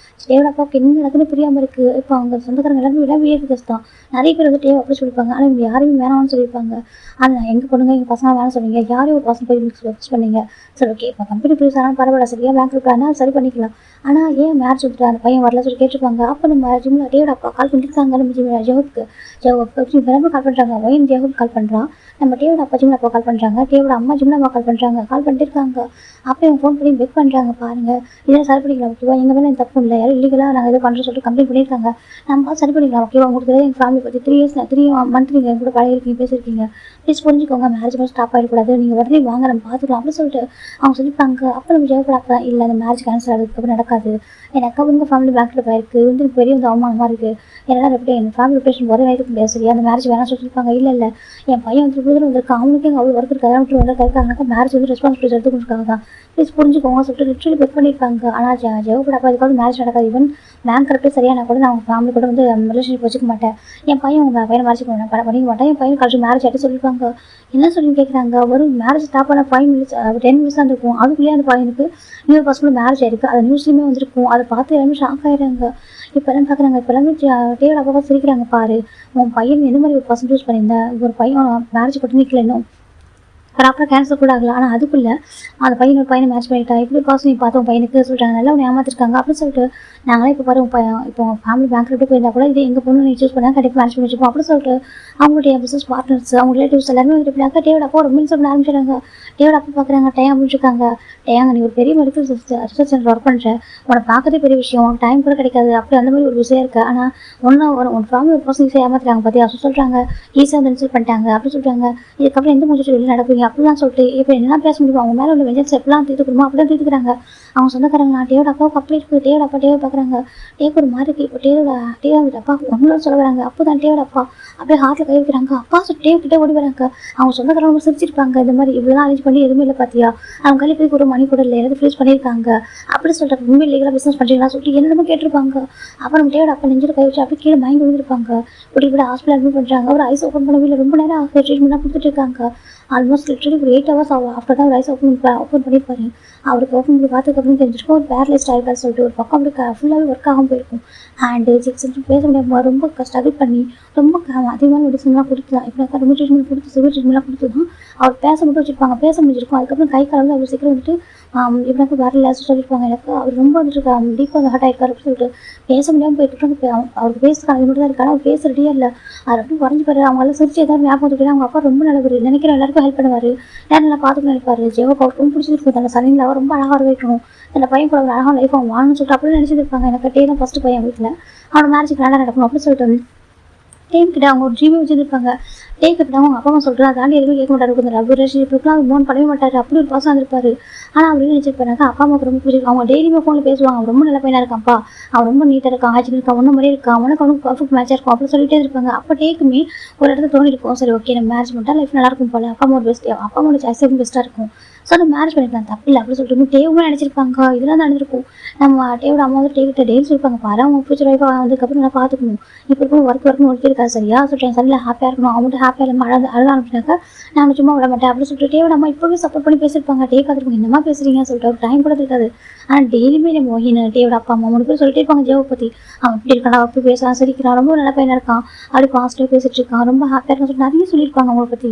டேவிட் அப்பாவுக்கு என்ன நடக்குதுன்னு புரியாமல் இருக்குது. இப்போ அவங்க சொந்தக்காரங்க எல்லாருமே விட வியர்க்கு தான். நிறைய பேர் வந்து டேவ் அப்படி சொல்லியிருப்பாங்க. ஆனால் இவங்க யாரையும் வேணாம்னு சொல்லியிருப்பாங்க. ஆனால் எங்கள் பொண்ணுங்க எங்கள் பசங்க வேணாம் சொன்னீங்க, யாரையும் ஒரு பசங்க போய் ஃபிக்ஸ் பண்ணீங்க. சரி ஓகே, இப்போ கம்பெனி ஃப்ரீஸ் ஆனால் பரவாயில்ல, சரியா பேங்க் இருக்கானா சரி பண்ணிக்கலாம். ஆனால் ஏன் மேட்ச் வந்துட்டு அந்த பையன் வரல சொல்லி கேட்டிருப்பாங்க. அப்போ நம்ம ஜிம்மில் டேவிட் அப்பா கால் பண்ணியிருக்காங்க. நம்ம ஜெவுக்கு கால் பண்ணுறாங்க. ஒயின் ஜெவுக்கு கால் பண்ணுறான். நம்ம டேவிட் அப்பா ஜிம்மில் அப்பா கால் பண்ணுறாங்க. டேவிட் அம்மா ஜிம்மில் அம்மா கால் பண்ணுறாங்க. கால் பண்ணிட்டு இருக்காங்க. அப்போ இவங்க ஃபோன் பண்ணி பெக் பண்ணுறாங்க. பாருங்கள், இதெல்லாம் சரி பண்ணிக்கலாம் ஓகேவா, எங்கள் மேலே தப்பு இல்லை, யாரும் இல்லீகலாக நாங்கள் எதுவும் பண்ணுறோம் சொல்லிட்டு கம்ப்ளைண்ட் பண்ணியிருக்காங்க. நம்ம சரி பண்ணிக்கலாம் ஓகேவா. உங்களுக்கு எங்கள் ஃபேமிலி பற்றி 3 மந்த் நீங்கள் என் கூட பழகிருக்கீங்க, பேசியிருக்கீங்க, ப்ளீஸ் புரிஞ்சுக்கோங்க, மேரேஜ் மட்டும் ஸ்டாப் ஆகிடக்கூடாது, நீங்கள் உடனே வாங்க நம்ம பார்த்துக்கலாம் அப்படின்னு சொல்லிட்டு அவங்க சொல்லியிருப்பாங்க. அப்போ நம்ம ஜெயப்படாப்பா இல்லை, அந்த மேரேஜ் கேன்சல் ஆகிறதுக்கு நடக்காது, எனக்கு உங்கள் ஃபேமிலி பேங்க்கில் போயிருக்கு, வந்து பெரிய வந்து அவமானமாக இருக்குது, என்னால் எப்படி என் ஃபேமிலி ரிலேஷன் ஒரே வயதுக்கு முடியாது, சரியா அந்த மேரேஜ் வேணாம் சொல்லியிருப்பாங்க. இல்லை என் பையன் வந்து தூரம் வந்திருக்கான், அவனுக்கு எங்கள் அவ்வளோ ஒர்க் இருக்காது, அவனுக்கு வந்து இருக்காங்க, மேரேஜ் வந்து ரெஸ்பான்சிபிலிட்டி எடுத்துக்கிட்டு தான், ப்ளீஸ் புரிஞ்சுக்கோங்க சொல்லிட்டு லிட்ரலி பெக் பண்ணியிருக்காங்க. ஆனால் ஜெயப்படாப்பா இதுக்காக மேரேஜ் நடக்காது, ஈவன் பேங்க் கரெக்டாக சரியான கூட நான் அவங்க ஃபேமிலி கூட வந்து ரிலேஷன்ஷிப் வச்சுக்க மாட்டேன், என் பையன் உங்கள் பையனை மேரேஜ் பண்ணிக்க மாட்டேன், என் பையன் கழிச்சு மேரேஜ் ஆகிட்டு சொல்லியிருப்பாங்க. என்ன சொல்லி கேட்குறாங்க, ஒரு மேரேஜ் ஸ்டாப் பண்ண 5 மினிட்ஸ் 10 மினிட்ஸ் தான் இருக்கும், அதுக்குள்ளேயே அந்த பையனுக்கு இன்னொரு பசங்க மேரேஜ் ஆயிருக்கு, அது நியூஸ்லேயுமே வந்துருக்கும். அதை பார்த்து எல்லாமே ஷாக் ஆகிடுறாங்க. இப்போ எல்லாம் பார்க்குறாங்க. இப்போ எல்லாமே டேவிட் அப்பா சிரிக்கிறாங்க. பாரு, உன் பையன் எந்த மாதிரி ஒரு பர்சன் சூஸ் பண்ணியிருந்தேன், ஒரு பையன் மேரேஜ் போட்டு நிற்கல, இன்னும் ப்ராப்பராக கேன்சல் கூட ஆகல, ஆனால் அதுக்குள்ளே அந்த பையனை மேட்ச் பண்ணிட்டா, எப்படி பாசம் நீ பார்த்து உன் பையனுக்கு சொல்லிட்டாங்க, நல்லா உன்னை ஏமாத்திருக்காங்க அப்படின்னு சொல்லிட்டு நாங்களே இப்போ பாரு இப்போ உங்கள் ஃபேமிலி பேங்க் எப்படி போயிருந்தா கூட இது எங்கள் பொண்ணு நீ சூஸ் பண்ணால் கண்டிப்பாக மேட்ச் பண்ணி வச்சுப்போம் அப்படின்னு சொல்லிட்டு அவங்களுடைய பிஸ்னஸ் பார்ட்னர்ஸ், அவங்க ரிலேட்டிவ்ஸ் எல்லாருமே வந்து எப்படினாக்கா டேவிட் அப்பா ஒரு மினிட்ஸ் பண்ண ஆரம்பிச்சிடுறாங்க. டேவிட் அப்பா பார்க்குறாங்க, டைம் முடிச்சிருக்காங்க. டேங்க, நீ ஒரு பெரிய மெடிக்கல் ரிசர்ச் சென்டர் ஒர்க் பண்ணுற, உன்னை பார்க்கறதே பெரிய விஷயம், உனக்கு டைம் கூட கிடைக்காது, அப்படி அந்த மாதிரி ஒரு விஷயம் இருக்குது, ஆனால் உன் ஃபேமிலி ஒரு பர்சன் ஈஸியாக ஏமாத்துறாங்க பார்த்தியா சொல்கிறாங்க, ஈஸியாக வந்து இன்சல்ட் பண்ணிட்டாங்க அப்படின்னு சொல்கிறாங்க. இதுக்கப்புறம் எந்த முடிச்சுட்டு வெளியே நடப்பீங்க அப்படிலாம் சொல்லிட்டு இப்போ என்ன பேச முடியும், அவங்க மேலே உள்ள வெஞ்சன்ஸ் எப்படிலாம் தீர்த்துக்கணுமோ அப்படிலாம் தீர்த்துக்கிறாங்க. அவங்க சொந்தக்காரங்க நான் டேவிட் அப்பாவுக்கு அப்படி இருக்குது, டேவிட் அப்பா டேவிட் பார்க்குறாங்க. டேவிட் ஒரு மாதிரி இருக்குது. இப்போ டேவிட் அப்பா ஒன்றும் சொல்ல வராங்க. அப்போ தான் டேவிட் அப்பா அப்படியே ஹார்ட்டில் கை வைக்கிறாங்க. அப்பா சொல்லி டேவிட் கிட்டே ஓடி வராங்க. அவங்க சொந்தக்காரங்க சிரிச்சிருப்பாங்க. இந்த மாதிரி இவ்வளோ அரேஞ்ச் பண்ணி எதுவுமே இல்லை பார்த்தியா, அவங்க கையில் போய் ஒரு மணி கூட இல்லை, எல்லாத்தையும் ஃப்ரீஸ் பண்ணியிருக்காங்க அப்படி சொல்லிட்டு உண்மையில் லீகலாக பிஸ்னஸ் பண்ணுறீங்களா சொல்லிட்டு என்னென்னமோ கேட்டிருப்பாங்க. அப்புறம் டேவிட் அப்பா நெஞ்சில் கை வச்சு அப்படியே கீழே மயங்கி விழுந்திருப்பாங்க. இப்படி கூட ஹாஸ்பிட்டல் அட்மிட் பண்ணுறாங்க. ஒரு ஐஸ் ஓப்பன் பண்ண வீட்டில் ரொம்ப நேரம் ட்ரீட்மெண்ட்டாக கொடுத்துட்டு இருக்காங்க. ஆல்மோஸ்ட் லிட்டரலி ஒரு 8 hours ஆகும். ஆஃப்டர் தான் ரைஸ் ஓப்பன் பண்ணியிருப்பாரு. அவருக்கு ஓப்பன் பண்ணி பார்த்துக்கப்புறம் தெரிஞ்சிருக்கும் ஒரு பேரலைஸ்ட் ஆகிருக்காரு சொல்லிட்டு ஒரு பக்கம் அப்படி ஃபுல்லாகவே ஒர்க் ஆகாமல் போயிருக்கும். ஹேண்டு சிக்ஸ் பேச முடியாமல் ரொம்ப ஸ்ட்ரகிள் பண்ணி ரொம்ப அதிகமான மெடிசன்லாம் கொடுத்து தான் இப்போ ரொம்ப ட்ரீட்மெண்ட் கொடுத்து சிவியர் ட்ரீட்மெண்ட்லாம் கொடுத்து தான் அவர் பேச மட்டும் வச்சுருப்பாங்க. பேச முடிஞ்சிருக்கும். அதுக்கப்புறம் கை காலம் அவர் சீக்கிரம் வந்துட்டு இப்படினாக்க வரல சொல்லியிருப்பாங்க. எனக்கு அவர் ரொம்ப வந்துட்டு டீப்பாக வந்து ஹார்ட் ஆகிருக்காரு அப்படின்னு சொல்லிட்டு பேச முடியாமல் போய்ட்டு அவருக்கு பேசுகிறாங்க. அது மட்டும் தான் இருக்காரு. அவர் பேச ரெடியாக இல்லை. அவர் அப்படியே குறைஞ்சி பாரு. அவங்களால சிரிச்சு ஏதாவது ஞாபகம் வந்துட்டு அவங்க அப்பா ரொம்ப நல்லவர், நினைக்கிற எல்லாருக்கும் ஹெல்ப் பண்ணுவார், யாரும் நல்லா பார்த்துக்க நினைப்பார். ஜெயவுக்கு அவர் ரொம்ப பிடிச்சிருக்கும். தன்னை சனியில் அவர் ரொம்ப அழகாக வைக்கணும், அந்த பையன் கூட ஒரு அழகான லைஃப் அவங்க வாங்கணும்னு சொல்லிட்டு அப்படியே நினச்சிருப்பாங்க. எனக்கு டே தான் ஃபஸ்ட்டு பையன் வீட்டில் அவனோட மேரேஜுக்கு நல்லா நடக்கணும் அப்படின்னு சொல்லிட்டு டேம் கிட்ட அவங்க ஒரு ஜிபி வச்சுருப்பாங்க. டே கிட்ட அவங்க அப்பா அம்மா சொல்கிறா தாண்டி எதுவுமே கேட்க மாட்டாரு. கொஞ்சம் லவ் ரிலேஷன்ஷிப்லாம் அவர் ஃபோன் பண்ணவே மாட்டார். அப்படி ஒரு பாசம் வந்திருப்பாரு. ஆனால் அவர் நினச்சிருப்பாங்க அப்பா அம்மாவுக்கு ரொம்ப பிடிச்சிருக்கு. அவங்க டெய்லியுமே ஃபோனில் பேசுவாங்க. அவன் ரொம்ப நல்ல பையனாக இருக்கான்ப்பா, அவன் ரொம்ப நீட்டாக இருக்கான், ஹைஜீன் இருக்கான், ஒன்றும் மாதிரியே இருக்கான், அவனுக்கு பர்ஃபெக்ட் மேட்சாக இருக்கும் அப்படின்னு சொல்லிட்டே இருப்பாங்க. அப்போ டேக்குமே ஒரு இடத்துல தோணி இருக்கும், சரி ஓகே நம்ம மேரேஜ் பண்ணிட்டா லைஃப் நல்லாயிருக்கும் போல, அப்பா அம்மா அப்பா அம்மாவோட சாய்ஸும் பெஸ்ட்டாக இருக்கும், ஸோ நம்ம மேரேஜ் பண்ணிக்கலாம் தப்பு இல்லை அப்படின்னு சொல்லிட்டு டேவுமே நினச்சிருப்பாங்க. இதெல்லாம் நடந்திருக்கும். நம்ம டேவோட அம்மா வந்து டேவிட்ட டெய்லி சொல்லியிருப்பாங்க, பாரு அவங்க ஃபியூச்சர் ஒய்ஃபாக வந்ததுக்கப்புறம் நல்லா பார்த்துக்கணும், இப்போ இருக்கும் ஒர்க் ஒர்க் இருக்காது சரியா சொல்லிட்டு சரியில் ஹாப்பியாக இருக்கணும், அவங்கள்ட்ட ஹாப்பியாக இல்லாமல் அழுத ஆரம்பிச்சாக்க நான் சும்மா விட மாட்டேன் அப்படின்னு சொல்லிட்டு டேவோட அம்மா இப்போவே சப்போர்ட் பண்ணி பேசியிருப்பாங்க. டே பார்த்துருப்பாங்க என்னமா பேசுறீங்கன்னு சொல்லிட்டு ஒரு டைம் கூட இருக்காது. ஆனால் டெய்லியுமே நம்ம டேவோட அப்பா அம்மா 3 பேர் சொல்லிட்டே இருப்பாங்க ஜெவை பற்றி, அவன் இப்படி இருக்கான், அப்படி பேசுகிறான், சிரிக்கிறான், ரொம்ப நல்ல பையனாக இருக்கான், அப்படி பாசிட்டிவாக பேசிட்டு இருக்கான், ரொம்ப ஹாப்பியாக இருக்கான்னு சொல்லிட்டு நிறைய சொல்லியிருப்பாங்க அவங்கள பற்றி.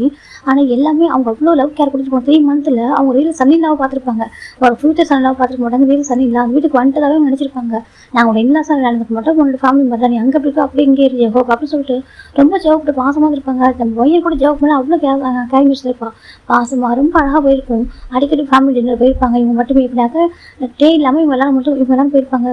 ஆனால் எல்லாமே அவங்க அவ்வளோ லவ் கேர் கொடுத்துருப்பாங்க. 3 மந்த்தில் அவங்க ரீல் சன்னிலாவை பார்த்துருப்பாங்க, ஒரு ஃபியூச்சர் சன்னிலாவை பார்த்துருக்க மாட்டாங்க, ரீல் சன்னிலா அந்த வீட்டுக்கு வந்துட்டதாவே நினச்சிருப்பாங்க. நான் உங்களோட எல்லா சார் நடந்துக்க மாட்டோம், உங்களோட ஃபேமிலி மாதிரி நீ அங்கே இருக்கோ அப்படி இங்கே ஜெவோ அப்படின்னு சொல்லிட்டு ரொம்ப ஜெவக்கிட்ட பாசமாக இருப்பாங்க. நம்ம ஒய்யர் கூட ஜெவக்கு மேலே அவ்வளோ கேரி வச்சுருப்பான், பாசமாக ரொம்ப அழகாக போயிருக்கும். அடிக்கடி ஃபேமிலி டின்னர் போயிருப்பாங்க. இவங்க மட்டுமே இப்படினாக்க டே இல்லாமல் இவங்க எல்லாரும் போயிருப்பாங்க.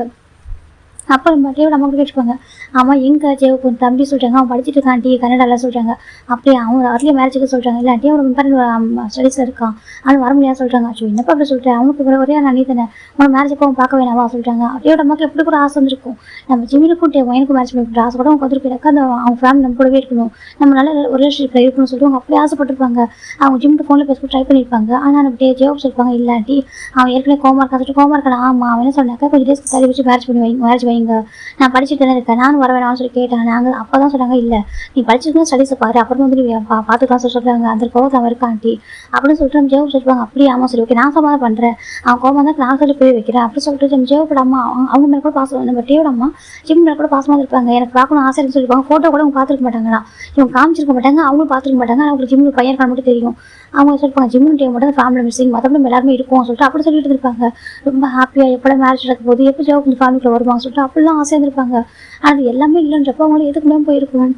அப்புறம் டேவோட அம்மா கூட கேட்டுருப்பாங்க. ஆமாம் எங்கே ஜேவுக்கு ஒரு தம்பி சொல்கிறாங்க, அவன் படிச்சுட்டு இருக்கான் கனடாவில் சொல்கிறாங்க. அப்படியே அவன் அர்லி மேரேஜுக்கு சொல்கிறாங்க. இல்லாட்டி அவன் இம்பார்ட்டன்ட் ஸ்டடீஸில் இருக்கான், அவன் வர முடியாது சொல்கிறாங்க. அச்சோ என்னப்பா அப்படி சொல்கிறேன், அவனுக்கு ஒரே நீ தானே, உனக்கு மேரேஜுக்கு அவன் பார்க்க வேணாவா சொல்கிறாங்க. டேவோட அம்மாவுக்கு எப்படி கூட ஆசை வந்துருக்கும், நம்ம ஜிமினுக்கும் எனக்கும் மேரேஜ் பண்ணி ஆசை கூட அவங்க வந்துருக்காக்கா, அந்த அவங்க ஃபேமிலி நம்ம கூடவே இருக்கணும், நம்ம நல்ல ரிலேஷன்ஷிப்பில் இருக்கணும்னு சொல்லிட்டு அவங்க அப்படியே ஆசைப்பட்டிருப்பாங்க. அவங்க ஜிம்முக்கு ஃபோனில் பேச ட்ரை பண்ணியிருப்பாங்க. ஆனால் நம்ம ஜேவ் சொல்லியிருப்பாங்க இல்லாட்டி அவன் ஏற்கனவே கோமா இருக்கான். ஆமாம் அவன் என்ன சொன்னாக்கா கொஞ்சம் டேஸ்க்கு தள்ளி வச்சு மேரேஜ் வைங்க, நான் படிச்சுட்டு தானே இருக்கேன், நானும் வர வேணாம்னு சொல்லி கேட்டேன். நாங்கள் அப்போ தான் சொன்னாங்க இல்லை நீ படிச்சுட்டு ஸ்டடீஸை பாரு, அப்புறம் வந்து பார்த்துக்கலாம் சொல்லி சொல்கிறாங்க. அந்த கோவத்தை அவன் இருக்கா ஆண்டி அப்படின்னு சொல்லிட்டு நம்ம ஜேவ் சொல்லுவாங்க. அப்படியே ஆமாம் சரி ஓகே நான் சமாதானம் பண்ணுறேன், அவன் கோவம் தான் நான் சொல்லி போய் வைக்கிறேன் அப்படி சொல்லிட்டு நம்ம ஜேவோட அம்மா அவங்க மேலே கூட பாசம், நம்ம டேவோட அம்மா ஜிம் மேலே கூட பாசமாக இருப்பாங்க. எனக்கு பார்க்கணும் ஆசைன்னு சொல்லியிருப்பாங்க. ஃபோட்டோ கூட அவங்க பார்த்துருக்க மாட்டாங்களா, இவங்க காமிச்சிருக்க மாட்டாங்க, அவங்களும் பார்த்துருக்க மாட்டாங்க. அவங்களுக்கு ஜிம்முக்கு பையன் மட்டும் தெரியும். அவங்க சொல்லிப்பாங்க ஜிம்முன்னு டே மட்டும் ஃபேமிலி மிஸ்ஸிங், மற்றபடி எல்லாருமே இருக்கும் சொல்லிட்டு அப்படி சொல்லிட்டு இருப்பாங்க. ரொம்ப ஹாப்பியாக எப்போ மேரேஜ் நடக்கும் போது எப்போ ஜேவ் இந்த ஃபேமிலிக்குள்ள வருவாங்க சொல்லிட்டு அப்படிலாம் ஆசையாக இருந்திருப்பாங்க. ஆனால் எல்லாமே இல்லைன்றப்ப அவங்களும் எதுக்கு முடியாமல் போயிருக்கும்.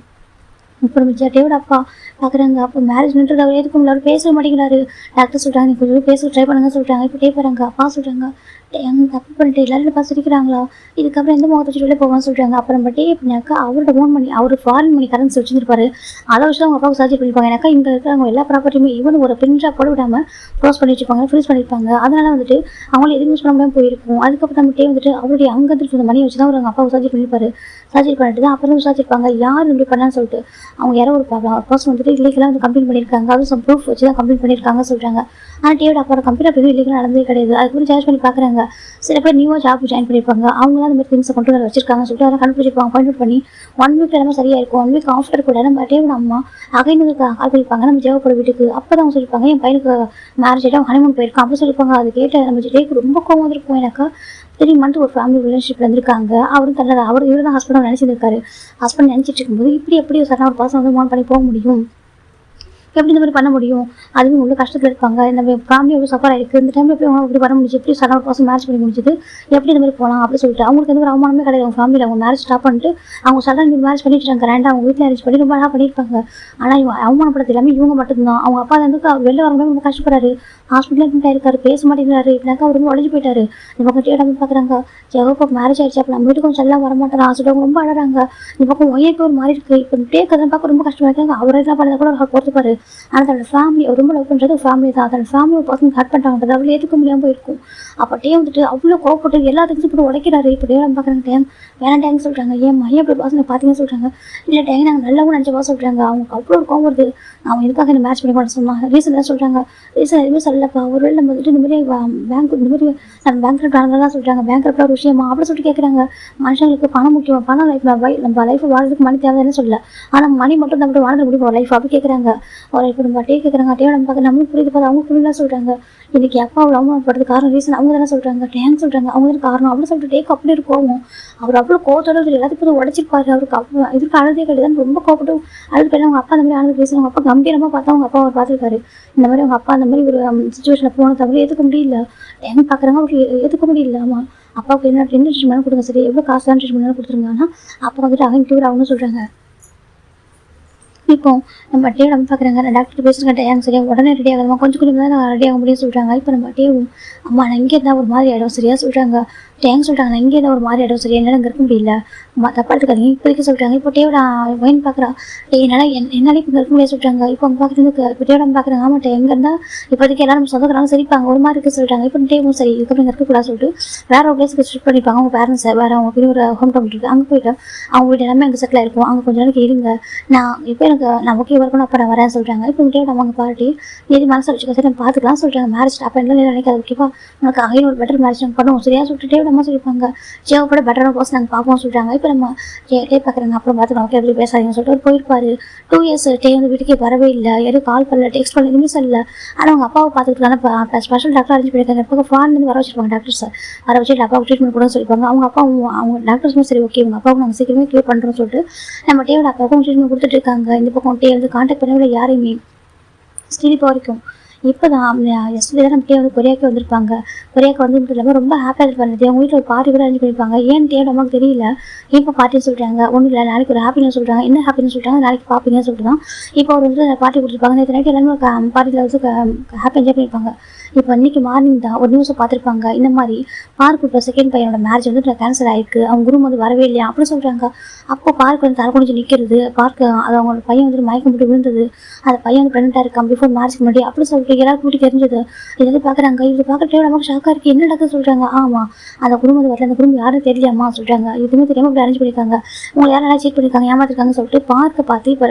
அப்புறம் டேவோட அப்பா பார்க்குறாங்க. அப்போ மேரேஜ் நின்றது அவர் எதுக்கும் அவர் பேச மாட்டேங்கிறாரு. டாக்டர் சொல்கிறாங்க நீ கொஞ்சம் பேச ட்ரை பண்ணுங்க சொல்கிறாங்க. இப்போ போகிறாங்க. அப்பா சொல்கிறாங்க எங்க தப்பு பண்ணிட்டு எல்லாரும் பார்த்து சிரிக்கிறாங்களா, இதுக்கப்புறம் எந்த முகத்தை வச்சு வெளியே போவான்னு சொல்கிறாங்க. அப்புறம் எப்படின்னாக்கா அவரோட ஓன் பண்ணி அவர் ஃபாரின் மணி கரன்சி வச்சுருப்பாரு. அதை வச்சு அவங்க அப்பாவுக்கு சர்ஜரி பண்ணியிருப்பாங்க. ஏன்னாக்கா இங்கே இருக்கிறவங்க எல்லா ப்ராப்பர்ட்டியுமே ஈவன் ஒரு பிரிண்டா போட விடாமல் க்ளோஸ் பண்ணி வச்சுருப்பாங்க, ஃப்ரீஸ் பண்ணியிருப்பாங்க. அதனால அவங்களும் எதுவும் யூஸ் பண்ண முடியாமல் போயிருக்கும். அதுக்கப்புறம் அவருடைய அங்கே இருந்த மணியை வச்சு தான் அவங்க அப்பாவுக்கு சர்ஜரி பண்ணியிருப்பாரு. சர்ஜரி பண்ணிட்டு தான் அப்புறம் விசாரிச்சிருப்பாங்க யார் இப்படி பண்ணான்னு சொல்லிட்டு. அவங்க யாரோ ஒரு பர்சன் இல்லீகலாக கம்ப்ளைண்ட் பண்ணியிருக்காங்க, அதுவும் சம் ப்ரூஃப் வச்சு தான் கம்ப்ளைண்ட் பண்ணியிருக்காங்க சொல்கிறாங்க. ஆனால் டேவோட அப்பா கம்ப்யூட்டர் அப்படி இல்லீகலாக நடந்ததே கிடையாது. அதுக்கு ஜார்ஜ் பண்ணி பார்க்குறாங்க. சில பேர் நியூவாக ஜாப் ஜாயின் பண்ணியிருப்பாங்க, அவங்க தான் அந்த மாதிரி திங்ஸை கொண்டு வர வச்சிருக்காங்கன்னு சொல்லிட்டு அதெல்லாம் கண்டுபிடிச்சிருப்பாங்க. பாயிண்ட் பண்ணி 1 வீக் எல்லாமே சரியாக இருக்கும். 1 வீக் ஆஃப்டர் கூட நம்ம டேவோட அம்மா அகைனுக்கு கால் பண்ணியிருப்பாங்க நம்ம ஜேவோட வீட்டுக்கு. அப்போ தான் அவங்க சொல்லியிருப்பாங்க என் பையனுக்கு மேரேஜ் ஆகிட்டு அவன் ஹனிமூன் போயிருக்கான் அப்படி சொல்லியிருப்பாங்க. அது கேட்ட நம்ம டேக்கு ரொம்ப கோவம் வந்துருக்கும். எனக்கா 3 மந்த் ஒரு ஃபேமிலி ரிலேஷன்ஷிப்பில் இருந்திருக்காங்க. அவரும் தன்னோட இவர் தான் ஹஸ்பண்ட் நினச்சிருக்காரு. ஹஸ்பண்ட் நினச்சிட்டு இருக்கும்போது இப்படி எப்படி சரணா ஒரு பர்சன் மூவ் பண்ணி போக முடியும், எப்படி இந்த மாதிரி பண்ண முடியும், அதுவும் உள்ள கஷ்டத்தில் இருப்பாங்க, இந்த ஃபேமிலி எவ்வளோ சஃபர் ஆகிருக்கு, இந்த டைமில் எப்படி அவங்க இப்படி பண்ண முடிச்சு, எப்படி சடனாக ஒரு பர்சன் மேரேஜ் பண்ணி முடிச்சது, எப்படி இந்த மாதிரி போகலாம் அப்படின்னு சொல்லிட்டு அவங்களுக்கு எந்த ஒரு அவமானமே கிடையாது. அவங்க ஃபேமிலியில் அவங்க மேரேஜ் ஸ்டாப் பண்ணிட்டு அவங்க சடனாக இந்த மேரேஜ் பண்ணிட்டு ரெண்டாக அவங்க வீட்டில் அரேஞ்ச் பண்ணி ரொம்ப அழகாக பண்ணியிருப்பாங்க. ஆனால் இவங்க அவமானப்படுறது எல்லாமே இவங்க மட்டும்தான். அவங்க அப்பா அவர் வெளில வரணும் ரொம்ப கஷ்டப்படுறாரு, ஹாஸ்பிட்டலில் அட்மிட் ஆயிருக்காரு, பேச மாட்டேங்கிறாரு. இப்படினாக்கா அவர் ரொம்ப உடஞ்சி போயிட்டாரு. இந்த பக்கம் டேடாமல் பார்க்குறாங்க ஜெகப்பா மேரேஜ் ஆயிடுச்சு, அப்போ நம்ம வீட்டுக்கு கொஞ்சம் எல்லாம் வரமாட்டாரா சொல்லிட்டு அவங்க ரொம்ப அழகாங்க. இந்த பக்கம் ஒய்யருக்கு ஒரு மாதிரி இருக்குது. இப்போ டேக்கதான் பார்க்க ரொம்ப கஷ்டமாக இருக்காங்க. அவர் என்ன பண்ணதை கூட அவர் பொறுத்துப்பாரு. ஆனால் தன்னோட ஃபேமிலி அவர் ரொம்ப லவ் பண்ணுறது ஃபேமிலி தான். தன்னோட ஃபேமிலி ஒரு பர்சன் ஹர்ட் பண்ணிட்டாங்கன்றது அவள் ஏற்றுக்க முடியாமல் போயிருக்கும். அப்போ அவ்வளோ கோவப்பட்டு எல்லாத்துக்கும் இப்படி உடைக்கிறாரு. இப்போ டேம் பார்க்குறாங்க வேணாம் சொல்கிறாங்க. ஏன் மையம் இப்படி பர்சனை பார்த்தீங்கன்னு சொல்கிறாங்க. இல்லை டேங்க நாங்கள் நல்லாவும் நினச்ச பாஸ் சொல்கிறாங்க. அவங்க அவ்வளோ ஒரு கோவம் வருது. அவன் எதுக்காக இந்த மேட்ச் பண்ணி கொண்டு சொன்னாங்க. ரீசன் தான் சொல்கிறாங்க. ரீசன் எதுவுமே சொல்லப்பா, ஒரு வேலை நம்ம இந்த மாதிரி நம்ம பேங்க் தான் சொல்கிறாங்க. பேங்க் ஒரு விஷயமா அப்படி சொல்லிட்டு கேட்குறாங்க. மனுஷங்களுக்கு பணம் முக்கியம், பணம் லைஃப் நம்ம லைஃப் வாழ்றதுக்கு மணி தேவைன்னு சொல்லல, ஆனால் மணி மட்டும் நம்ம வாழ்ந்து முடியும் லைஃப் அப்படி கேட்குறாங்க. ஒரு இப்போ நம்ம கேட்குறாங்க நம்ம பார்க்க நம்மளும் புரியுது பார்த்து அவங்க புரியலாம் சொல்கிறாங்க. இன்னைக்கு அப்பா அவ்வளோ அவமானப்படுறது காரணம் ரீசன் அவங்க தானே சொல்கிறாங்க. டேங்க் சொல்கிறாங்க அவங்க தான் காரணம் அப்படின்னு சொல்லிட்டு டேக்கு அப்படி இருக்கும். அவர் அவ்வளோ கோவத்தோட எல்லாத்துக்கும் உடச்சிருப்பாரு. அவருக்கு அவ்வளோ இதுக்கு அழுதே கிடையாது, ரொம்ப கோவப்பட்டு அழுது. அவங்க அப்பா அந்த மாதிரி அழுது பேசுகிறாங்க. அப்பா கம்பீரமாக பார்த்தா அவங்க அப்பா அவர் பார்த்துருக்காரு. இந்த மாதிரி அவங்க அப்பா அந்த மாதிரி ஒரு சுச்சுவேஷனில் போன தவிர ஏற்றுக்க முடியல. டேங்க் பார்க்குறாங்க அவருக்கு ஏற்றுக்க முடியல. ஆமாம் அப்பாவுக்கு என்ன ட்ரீட்மெண்ட் கொடுங்க, சரி எவ்வளோ காசு தான் ட்ரீட்மெண்ட் கொடுத்துருங்க. ஆனால் அப்பா அகைன் கியூர் ஆகுன்னு சொல்கிறாங்க. இப்போ நம்ம நம்ம பார்க்குறாங்க டாக்டர் பேசுகிறேன் டேங்க சரியா உடனே ரெடி ஆகாதமா கொஞ்சம் தான் நான் ரெடி ஆக முடியும் சொல்கிறாங்க. இப்போ நம்ம அம்மா நான் இங்கே இருந்தால் ஒரு மாதிரி ஆகிடும் சரியா சொல்கிறாங்க. டேங்க சொல்கிறாங்க நான் இங்கே இருந்தால் ஒரு மாதிரி ஆகிடும் சரியா, என்னால் இங்கே இருக்க முடியல, தப்பா எடுத்துக்காதீங்க இப்போதைக்கு சொல்கிறாங்க. இப்போ ஒயின் பார்க்குறா என்னால் இப்போ இங்கே இருக்க முடியாது சொல்கிறாங்க. இப்போ அவங்க பார்க்குறதுக்கு இப்போ நம்ம பார்க்குறாங்க. ஆமாம் எங்கே இருந்தால் இப்போதைக்கு எல்லாரும் சொந்தக்காரங்க சரிப்பாங்க ஒரு மாதிரி இருக்குது சொல்கிறாங்க. இப்போ டேவும் சரி இதுக்கப்புறம் இங்கே இருக்கக்கூடாது சொல்லிட்டு வேறு ஒரு பிளேஸுக்கு ஷிஃப்ட் பண்ணிப்பாங்க. அவங்க பேரண்ட்ஸை வேறு அவங்க பெரிய ஒரு ஹோம் டவுன் இருக்குது, அங்கே போய்ட்டு அவங்க வீட்டு எல்லாமே அங்கே செட்டில் ஆகிருக்கும். அங்கே கொஞ்சம் நாளைக்கு இருங்க, இப்போ எனக்கு நான் ஓகே வரணும் அப்புறம் வரேன் சொல்கிறாங்க. இப்போ டேவோட அவங்க பார்ட்டி எது மனசை வச்சுக்க சரி நம்ம பார்த்துக்கலாம் சொல்கிறாங்க. மேரேஜ் ஸ்டாப் பண்ணலாம் நினைக்காது ஓகேவா, உனக்கு அகைன் ஒரு பெட்டர் மேரேஜ் நாங்கள் பண்ணுவோம் சரியா சொல்லிட்டு டேவோட அம்மா சொல்லியிருப்பாங்க. ஜேவோட பெட்டரான பர்சன் நாங்கள் பார்ப்போம் சொல்கிறாங்க. இப்போ நம்ம டே பார்க்குறாங்க அப்புறம் பார்த்துக்கலாம் ஓகே அப்படி பேசாதீங்கன்னு சொல்லிட்டு அவர் போயிருப்பாரு. 2 இயர்ஸ் டே வந்து வீட்டுக்கே வரவே இல்லை, யாரும் கால் பண்ணல டெக்ஸ்ட் பண்ணல எதுவுமே சொல்லல. ஆனால் அவங்க அப்பாவை பார்த்துக்கிட்டு ஸ்பெஷல் டாக்டர் அரேஞ்ச் பண்ணியிருக்காங்க. இப்போ ஃபாரின்லேருந்து வர வச்சிருப்பாங்க டாக்டர்ஸ், வர வச்சுட்டு அப்பாவுக்கு ட்ரீட்மெண்ட் கூட சொல்லியிருப்பாங்க. அவங்க அப்பா அவங்க டாக்டர்ஸுமே சரி ஓகே உங்கள் அப்பாவுக்கு நாங்கள் சீக்கிரமே கிளியர் பண்ணுறோம்னு சொல்லிட்டு நம்ம டேவோட அப்பாவுக்கும் ட்ரீட்மெண்ட் கொடுத்துட்டு இருக்காங்க. இந்த பக்கம் டே வந்து கான்டாக்ட் பண்ணவே யாரையுமே ஸ்டில் இப்போ வரைக்கும். இப்போ தான் எஸ்டே தான் நம்ம டே வந்து கொரியாவுக்கு வந்திருப்பாங்க. கொரியாவுக்கு வந்து இல்லாமல் ரொம்ப ஹாப்பியாக இருப்பாங்க. அவங்க வீட்டில் ஒரு பார்ட்டி கூட அரேஞ்ச் பண்ணியிருப்பாங்க. ஏன் டே நமக்கு தெரியல. இப்போ பார்ட்டின்னு சொல்கிறாங்க. ஒன்றும் இல்லை நாளைக்கு ஒரு ஹாப்பின்னு சொல்கிறாங்க. என்ன ஹாப்பின்னு சொல்கிறாங்க நாளைக்கு பார்ப்பீங்கன்னு சொல்லிட்டு தான் இப்போ அவர் வந்து பார்ட்டி கொடுத்துருப்பாங்க. நேற்று நைட்டு எல்லாமே பார்ட்டியில் வந்து ஹாப்பி என்ஜாய் பண்ணியிருப்பாங்க. இப்போ இன்னைக்கு மார்னிங் தான் ஒரு நியூஸை பார்த்துருப்பாங்க. இந்த மாதிரி பார்க் இப்போ செகண்ட் பையனோட மேரேஜ் வந்து கேன்சல் ஆயிருக்கு, அவங்க குரூம் வந்து வரவே இல்லையா அப்படின்னு சொல்கிறாங்க. அப்போ பார்க் வந்து தலை குனிஞ்சு நிற்கிறது, பார்க் அது அவங்களோட பையன் வந்து மயக்கம் போட்டு விழுந்தது, அந்த பையன் வந்து ப்ரெக்னெண்ட்டாக இருக்கான் பிஃபோர் மேரேஜ்க்கு முன்னாடி அப்படி சொல்லிட்டு எல்லாருக்கும் வீட்டு தெரிஞ்சது. இது வந்து பார்க்குறாங்க, இது பார்க்குறதே நமக்கு ஷாக்காக இருக்குது, என்ன நடக்குது சொல்கிறாங்க. ஆமாம், அந்த குடும்பம் வந்து வரல, அந்த குடும்பம் யாரும் தெரியலையாம்மா சொல்கிறாங்க. எதுவுமே தெரியாமல் இப்படி அரேஞ்ச் பண்ணியிருக்காங்க, உங்களை யாரும் நல்லா சீட் பண்ணியிருக்காங்க, ஏமாத்திருக்காங்கன்னு சொல்லிட்டு பார்க்க பார்த்து இப்போ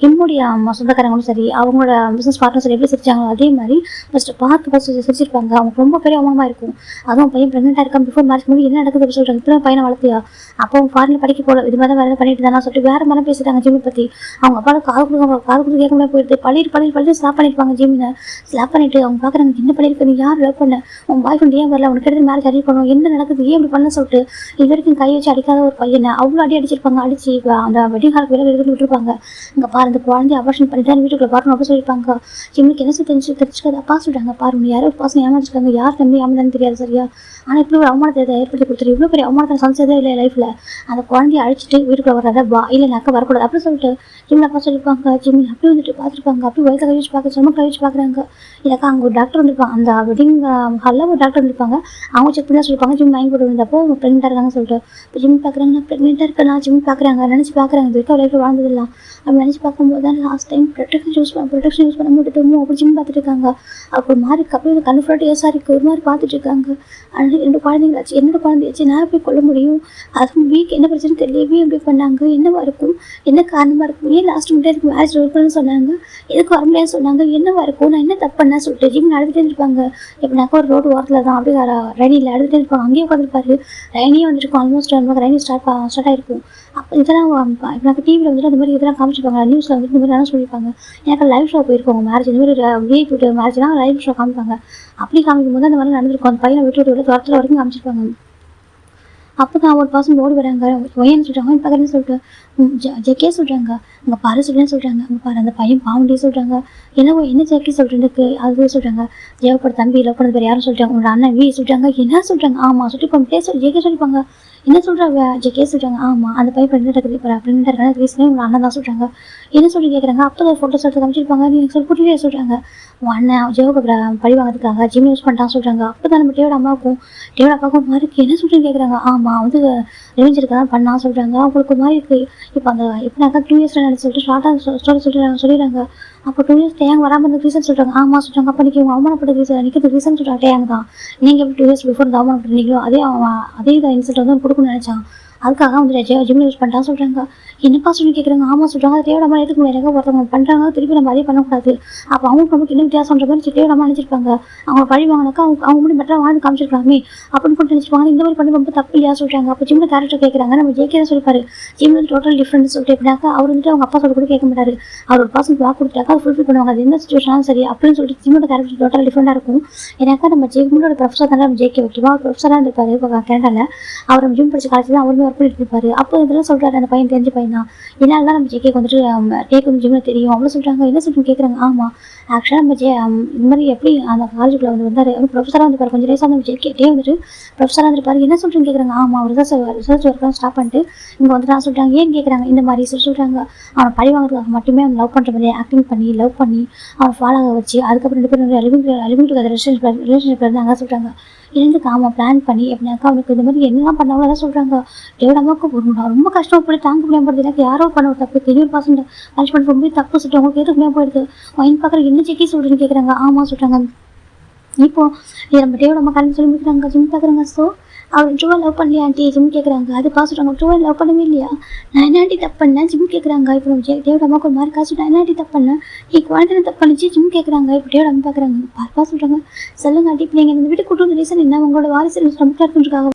கிம்முடைய சொந்தக்காரங்களும் சரி அவங்களோட பிஸ்னஸ் பார்ட்னர் சரி எப்படி சிரிச்சாங்களோ அதே மாதிரி ஃபஸ்ட்டு சிரிச்சிருப்பாங்க. அவங்க ரொம்ப பெரிய அவமானமாக இருக்கும். அதுவும் பையன் ப்ரெக்னெண்ட்டாக இருக்கான் பிஃபோர் மேரேஜ் முன்னாடி என்ன நடக்குது அப்படி சொல்கிறாங்க. இப்போ பையனை வளர்த்தியா, அப்போ அவங்க ஃபாரினில் படிக்க போல இது மாதிரி தான் வேறு பண்ணிட்டு தானே சொல்லிட்டு வேறு மாதிரி பேசுகிறாங்க ஜிம்மி பற்றி. அவங்க அப்பாவை காது கொடுத்து கேட்க முடியாது போயிடுது. பள்ளியில் ஸ்லாப் பண்ணியிருப்பாங்க ஜிம்மினை. ஸ்லாப் பண்ணிட்டு அவங்க பார்க்குறாங்க, என்ன பண்ணியிருக்க, நீ யார் லவ் பண்ண, உங்கள் பாய் ஃப்ரெண்ட் ஏன் வரல, உனக்கு எடுத்து மேரேஜ் அடி பண்ணணும், என்ன நடக்குது, ஏன் இப்படி பண்ண சொல்லிட்டு இது வரைக்கும் கை வச்சு அடிக்காத ஒரு பையனை அவ்வளோ அடிச்சிருப்பாங்க. அடிச்சு அந்த வெட்டிங் ஹாலுக்கு வெளியே எடுத்து விட்டுருப்பாங்க. இங்கே பாரு, அந்த குழந்தைய அபார்ஷன் பண்ணி தான் வீட்டுக்குள்ள பாருன்னு அப்படி சொல்லியிருப்பாங்க. ஜிம்மிக்கு என்ன தெரிஞ்சுக்காது அப்பா சொல்லிட்டாங்க, பாரு நீ யாரோ பாசம் ஏமாச்சிருக்காங்க, யார் தம்பி ஏமாந்தான்னு தெரியாது சரியா, ஆனால் இப்படி ஒரு அவமானத்தை ஏற்படுத்தி கொடுத்துரு, இவ்வளோ பெரிய அவமானத்தை சமைச்சதே இல்லை லைஃப்பில், அந்த குழந்தைய அழிச்சிட்டு வீட்டுக்குள்ள வர்றதா வா, இல்லை அக்கா வரக்கூடாது அப்படி சொல்லிட்டு ஜிம்மில் அப்பா சொல்லியிருப்பாங்க. ஜிம்மி அப்படி வந்துட்டு பார்த்துருப்பாங்க, அப்படி வயதில் கை வச்சு பார்க்க சொன்ன கை வச்சு பார்க்குறாங்க. இல்லைக்கா அங்கே ஒரு டாக்டர் வந்திருப்பாங்க, அந்த வெட்டிங் ஹாலில் ஒரு டாக்டர் வந்திருப்பாங்க. அவங்க செக் பண்ணி தான் சொல்லியிருப்பாங்க ஜிம் வாங்கி போட்டு வந்தப்போ அவங்க ப்ரெக்னெண்ட்டாக இருக்காங்கன்னு சொல்லிட்டு. இப்போ ஜிம் பார்க்குறாங்க, நான் ப்ரெக்னெண்ட்டாக இருக்கேன், ஜிம் பார்க்குறாங்க, நினச்சி பார்க்குறாங்க, இது வரைக்கும் லைஃப்பில் வாழ்ந்ததில்லை. அப்படி நினச்சி பார்க்கும்போது தான் லாஸ்ட் டைம் ப்ரொடெக்ஷன் யூஸ் பண்ண முடியுமோ அப்படி ஜிம் பார்த்துட்டு இருக்காங்க. அப்போ மாதிரி அப்படியே கண்ணு ஃபுல்லாக ஏசாரிக்கு ஒரு மாதிரி பார்த்துட்டு இருக்காங்க. அதனால 2 குழந்தைங்களாச்சு, என்னோட குழந்தையாச்சு, நான் போய் கொள்ள முடியும், அதுவும் வீக் என்ன பிரச்சனை தெரியவே எப்படி பண்ணாங்க, என்னவா இருக்கும், என்ன காரணமாக இருக்கும், ஏன் லாஸ்ட் மினிட் எனக்கு மேரேஜ் பண்ணணும்னு சொன்னாங்க, எதுக்கு வர முடியாது சொன்னாங்க, என்னவா இருக்கும், நான் என்ன தப்பு பண்ணேன் சொல்லிட்டு ஜிம் நடந்துகிட்டே இருப்பாங்க. எப்படினாக்கா ஒரு ரோடு ஓரத்தில் தான் அப்படியே ரெனியில் எடுத்துகிட்டே இருப்பாங்க. அங்கேயே உட்காந்துருப்பாரு, ரெனியே வந்துருக்கும், ஆல்மோஸ்ட் நமக்கு ரெனி ஸ்டார்ட் ஆகிருக்கும். அப்போ இதெல்லாம் இப்போ டிவியில் வந்துட்டு அந்த மாதிரி இதெல்லாம் காமிச்சிருப்பாங்க, நியூஸில் வந்துட்டு இந்த மாதிரி எல்லாம் சொல்லியிருப்பாங்க. எனக்கு லைவ் ஷோ போயிருக்கோங்க மேரேஜ், இந்த மாதிரி விஐபி மேரேஜ்லாம் லைவ் ஷோ காமிப்பாங்க. அப்படி காமிக்கும் போது அந்த மாதிரி நடந்திருக்கும். அந்த பையனை விட்டு துரத்தில் வரைக்கும் காமிச்சிருப்பாங்க. அப்போ தான் ஒரு பர்சன் ஓடி வராங்க, ஒயன்னு சொல்கிறாங்க, பார்க்குறேன்னு சொல்லிட்டு ஜெக்கே சொல்கிறாங்க, அங்கே பாரு சொல்கிறேன்னு சொல்கிறாங்க. அங்கே பாரு அந்த பையன் பாவண்டே சொல்கிறாங்க. என்ன ஜெக்கே சொல்கிறதுக்கு அது சொல்கிறாங்க, ஜெயப்பட தம்பி லவ் பண்ணது பேர் யாரும் சொல்கிறாங்க, உங்களோட அண்ணன் வி சொல்கிறாங்க. என்ன சொல்கிறாங்க, ஆமாம் சொல்லிட்டு ஜெக்கே சொல்லிப்பாங்க. என்ன சொல்கிறாங்க ஜெக்கே சொல்கிறாங்க, ஆமாம் அந்த பையன் ப்ரெக்னெண்ட்டாக இருக்குது, இப்போ ப்ரெக்னெண்ட்டாக இருக்காங்க, ரீசனே உங்கள் அண்ணன் தான் சொல்கிறாங்க. என்ன சொல்லி கேட்குறாங்க, அப்போ தான் ஃபோட்டோஸ் எடுத்து காமிச்சிருப்பாங்க. நீ எனக்கு சொல்லி புரியவே சொல்கிறாங்க, உன் அண்ணன் ஜெயோகப்ரா பழி வாங்கிறதுக்காக ஜிம் யூஸ் பண்ணிட்டான்னு சொல்கிறாங்க. அப்போ தான் நம்ம டேவோட அப்பாவுக்கும் மாறிக்கு என்ன சொல்கிறேன்னு கேட்குறாங்க. ஆமாம் வந்து ரிவெஞ்ச் இருக்க தான் பண்ணா சொல்கிறாங்க. அவங்களுக்கு மாதிரி இருக்குது. இப்போ அந்த எப்படினாக்கா 2 இயர்ஸில் நினச்சி சொல்லிட்டு ஷார்ட்டாக ஸ்டோரி சொல்லிடுறாங்க. அப்போ 2 இயர்ஸ் டேங் வராமல் இருந்த ரீசன் சொல்கிறாங்க. ஆமாம் சொல்கிறாங்க. அப்போ நீங்கள் அவமானப்பட்ட ரீசன் நிற்கிறது ரீசன் சொல்கிறாங்க டேங் தான். நீங்கள் எப்படி 2 இயர்ஸ் பிஃபோர் இந்த அவமானப்பட்டீங்களோ அதே தான் இன்சல்ட் வந்து கொடுக்கணும்னு நினச்சான். அதுக்காக வந்து ஜிம் யூஸ் பண்ணிட்டான்னு சொல்கிறாங்க. என்னப்பா சொல்லி கேட்குறாங்க. ஆமாம் சொல்கிறாங்க. அது தேவையில்லாமல் எடுத்துக்க முடியாது, ஒருத்தவங்க பண்ணுறாங்க, திருப்பி நம்ம அதே பண்ணக்கூடாது. அப்போ அவங்களுக்கு நமக்கு என்ன வித்தியாசம்ன்ற மாதிரி தேவையில்லாமல் நினச்சிருப்பாங்க. அவங்க பழி வாங்கினாக்கா அவங்க மட்டும் பெட்டராக வாழ்ந்து காமிச்சிருக்கலாமே அப்படின்னு போட்டு நினச்சிருப்பாங்க. இந்த மாதிரி பண்ணி ரொம்ப தப்பு இல்லையா சொல்கிறாங்க. அப்போ ஜிம்மில் கேரக்டர் கேட்குறாங்க. நம்ம ஜேகே தான் சொல்லிப்பாரு, ஜிம் வந்து டோட்டல் டிஃப்ரெண்ட் சொல்லிட்டு எப்படினாக்கா அவர் வந்துட்டு அவங்க அப்பா சொல்ல கூட கேட்க மாட்டாரு. அவர் ஒரு பர்சன் வாக்கு கொடுத்தாக்கா அது ஃபுல்ஃபில் பண்ணுவாங்க, அது எந்த சுச்சுவேஷனாலும் சரி அப்படின்னு சொல்லிட்டு ஜிம்மோட கேரக்டர் டோட்டல் டிஃப்ரெண்டாக இருக்கும். ஏன்னாக்கா நம்ம ஜிம்மோட ப்ரொஃபஸர் தானே நம்ம ஜேகே ஓகேவா, அவர் ப்ரொஃபஸராக இருந்திருப்பாரு இப்போ கனடாவில். அவர் நம்ம ஜிம் படிச்ச காலேஜ் தான் அவருமே ஒர்க் பண்ணிட்டு இருப்பாரு. அப்போ இதெல்லாம் சொல்கிறாரு, அந்த பையன் தெரிஞ்ச பையன் தான். என்னால் தான் நம்ம ஜேகேக்கு வந்துட்டு டேக்கு வந்து ஜிம்மில் தெரியும் அவ்வளோ சொல்கிறாங்க. என்ன சொல்லிட்டு கேட்குறாங்க. ஆமாம் ஆக்சுவலாக நம்ம இந்த மாதிரி எப்படி அந்த காலேஜுக்குள்ள வந்து வந்தார், ப்ரொஃபஸராக வந்துருப்பார். கொஞ்சம் ரேஸாக நம்ம ஜேகே வந்துட்டு ப்ரொஃபஸராக இருந்திருப்பாரு. என்ன சொல்கிறேன்னு கேட்குறாங்க. ஆமாம் அவர் ரிசர்ச் ஒர்க்கெலாம் ஸ்டாப் பண்ணிட்டு இங்கே வந்துட்டு நான் சொல்கிறாங்க. ஏன்னு கேட்குறாங்க. இந்த மாதிரி சொல்கிறாங்க, அவனை பழி வாங்குறதுக்காக மட்டுமே அவன் லவ் பண்ணுற மாதிரி ஆக்டிங் பண்ணி லவ் பண்ணி அவன் ஃபாலோ ஆக வச்சு அதுக்கப்புறம் 2 பேரும் லிவிங் ரிலேஷன்ஷிப் இருந்தாங்க சொல்கிறாங்க. இருந்துக்கு ஆமாம் பிளான் பண்ணி எப்படினாக்கா அவனுக்கு இந்த மாதிரி என்னெல்லாம் பண்ணாலும் அதான் சொல்கிறாங்க. டேவிடாமாவுக்கு ரொம்ப கஷ்டம் போய் தாங்க முடியாமல் போடுது. எனக்கு யாரோ பண்ண ஒரு தப்பு 30% பனிஷ்மெண்ட் ரொம்ப தப்பு சொல்லிட்டு அவங்களுக்கு எதுக்கு முடியாமல் போயிடுது. வாங்கி பார்க்குற என்ன ஜெக்கி சொல்கிறேன்னு கேட்குறாங்க. ஆமாம் சொல்கிறாங்க. இப்போ நம்ம டேவிடாமா கல்வி சொல்லி முடிக்கிறாங்க. ஜிம் பார்க்குறாங்க. ஸோ அவர் ட்ரூவாக லவ் பண்ணலையா ஆண்டி ஜிம் கேட்குறாங்க. அது சொல்கிறாங்க ட்ரூவாக லவ் பண்ணவே இல்லையா, நான் என்ன ஆண்டி தப்பு பண்ணேன் ஜிம் கேட்குறாங்க. இப்போ நம்ம டேவிடாமாவுக்கு ஒரு மாதிரி காசு நான் என்ன ஆண்டி தப்பு பண்ணேன், நீ குழந்தை தப்பு பண்ணிச்சு ஜிம் கேட்குறாங்க. இப்போ டேவிடாமா பார்க்குறாங்க. பார்ப்பா சொல்கிறாங்க. சொல்லுங்க ஆண்டி இப்போ நீங்கள் இந்த வீட்டுக்கு கூட்டு வந்த ரீசன் என்ன, உங்களோட வாரிசு ரொம்ப இருக்குன்றதுக்காக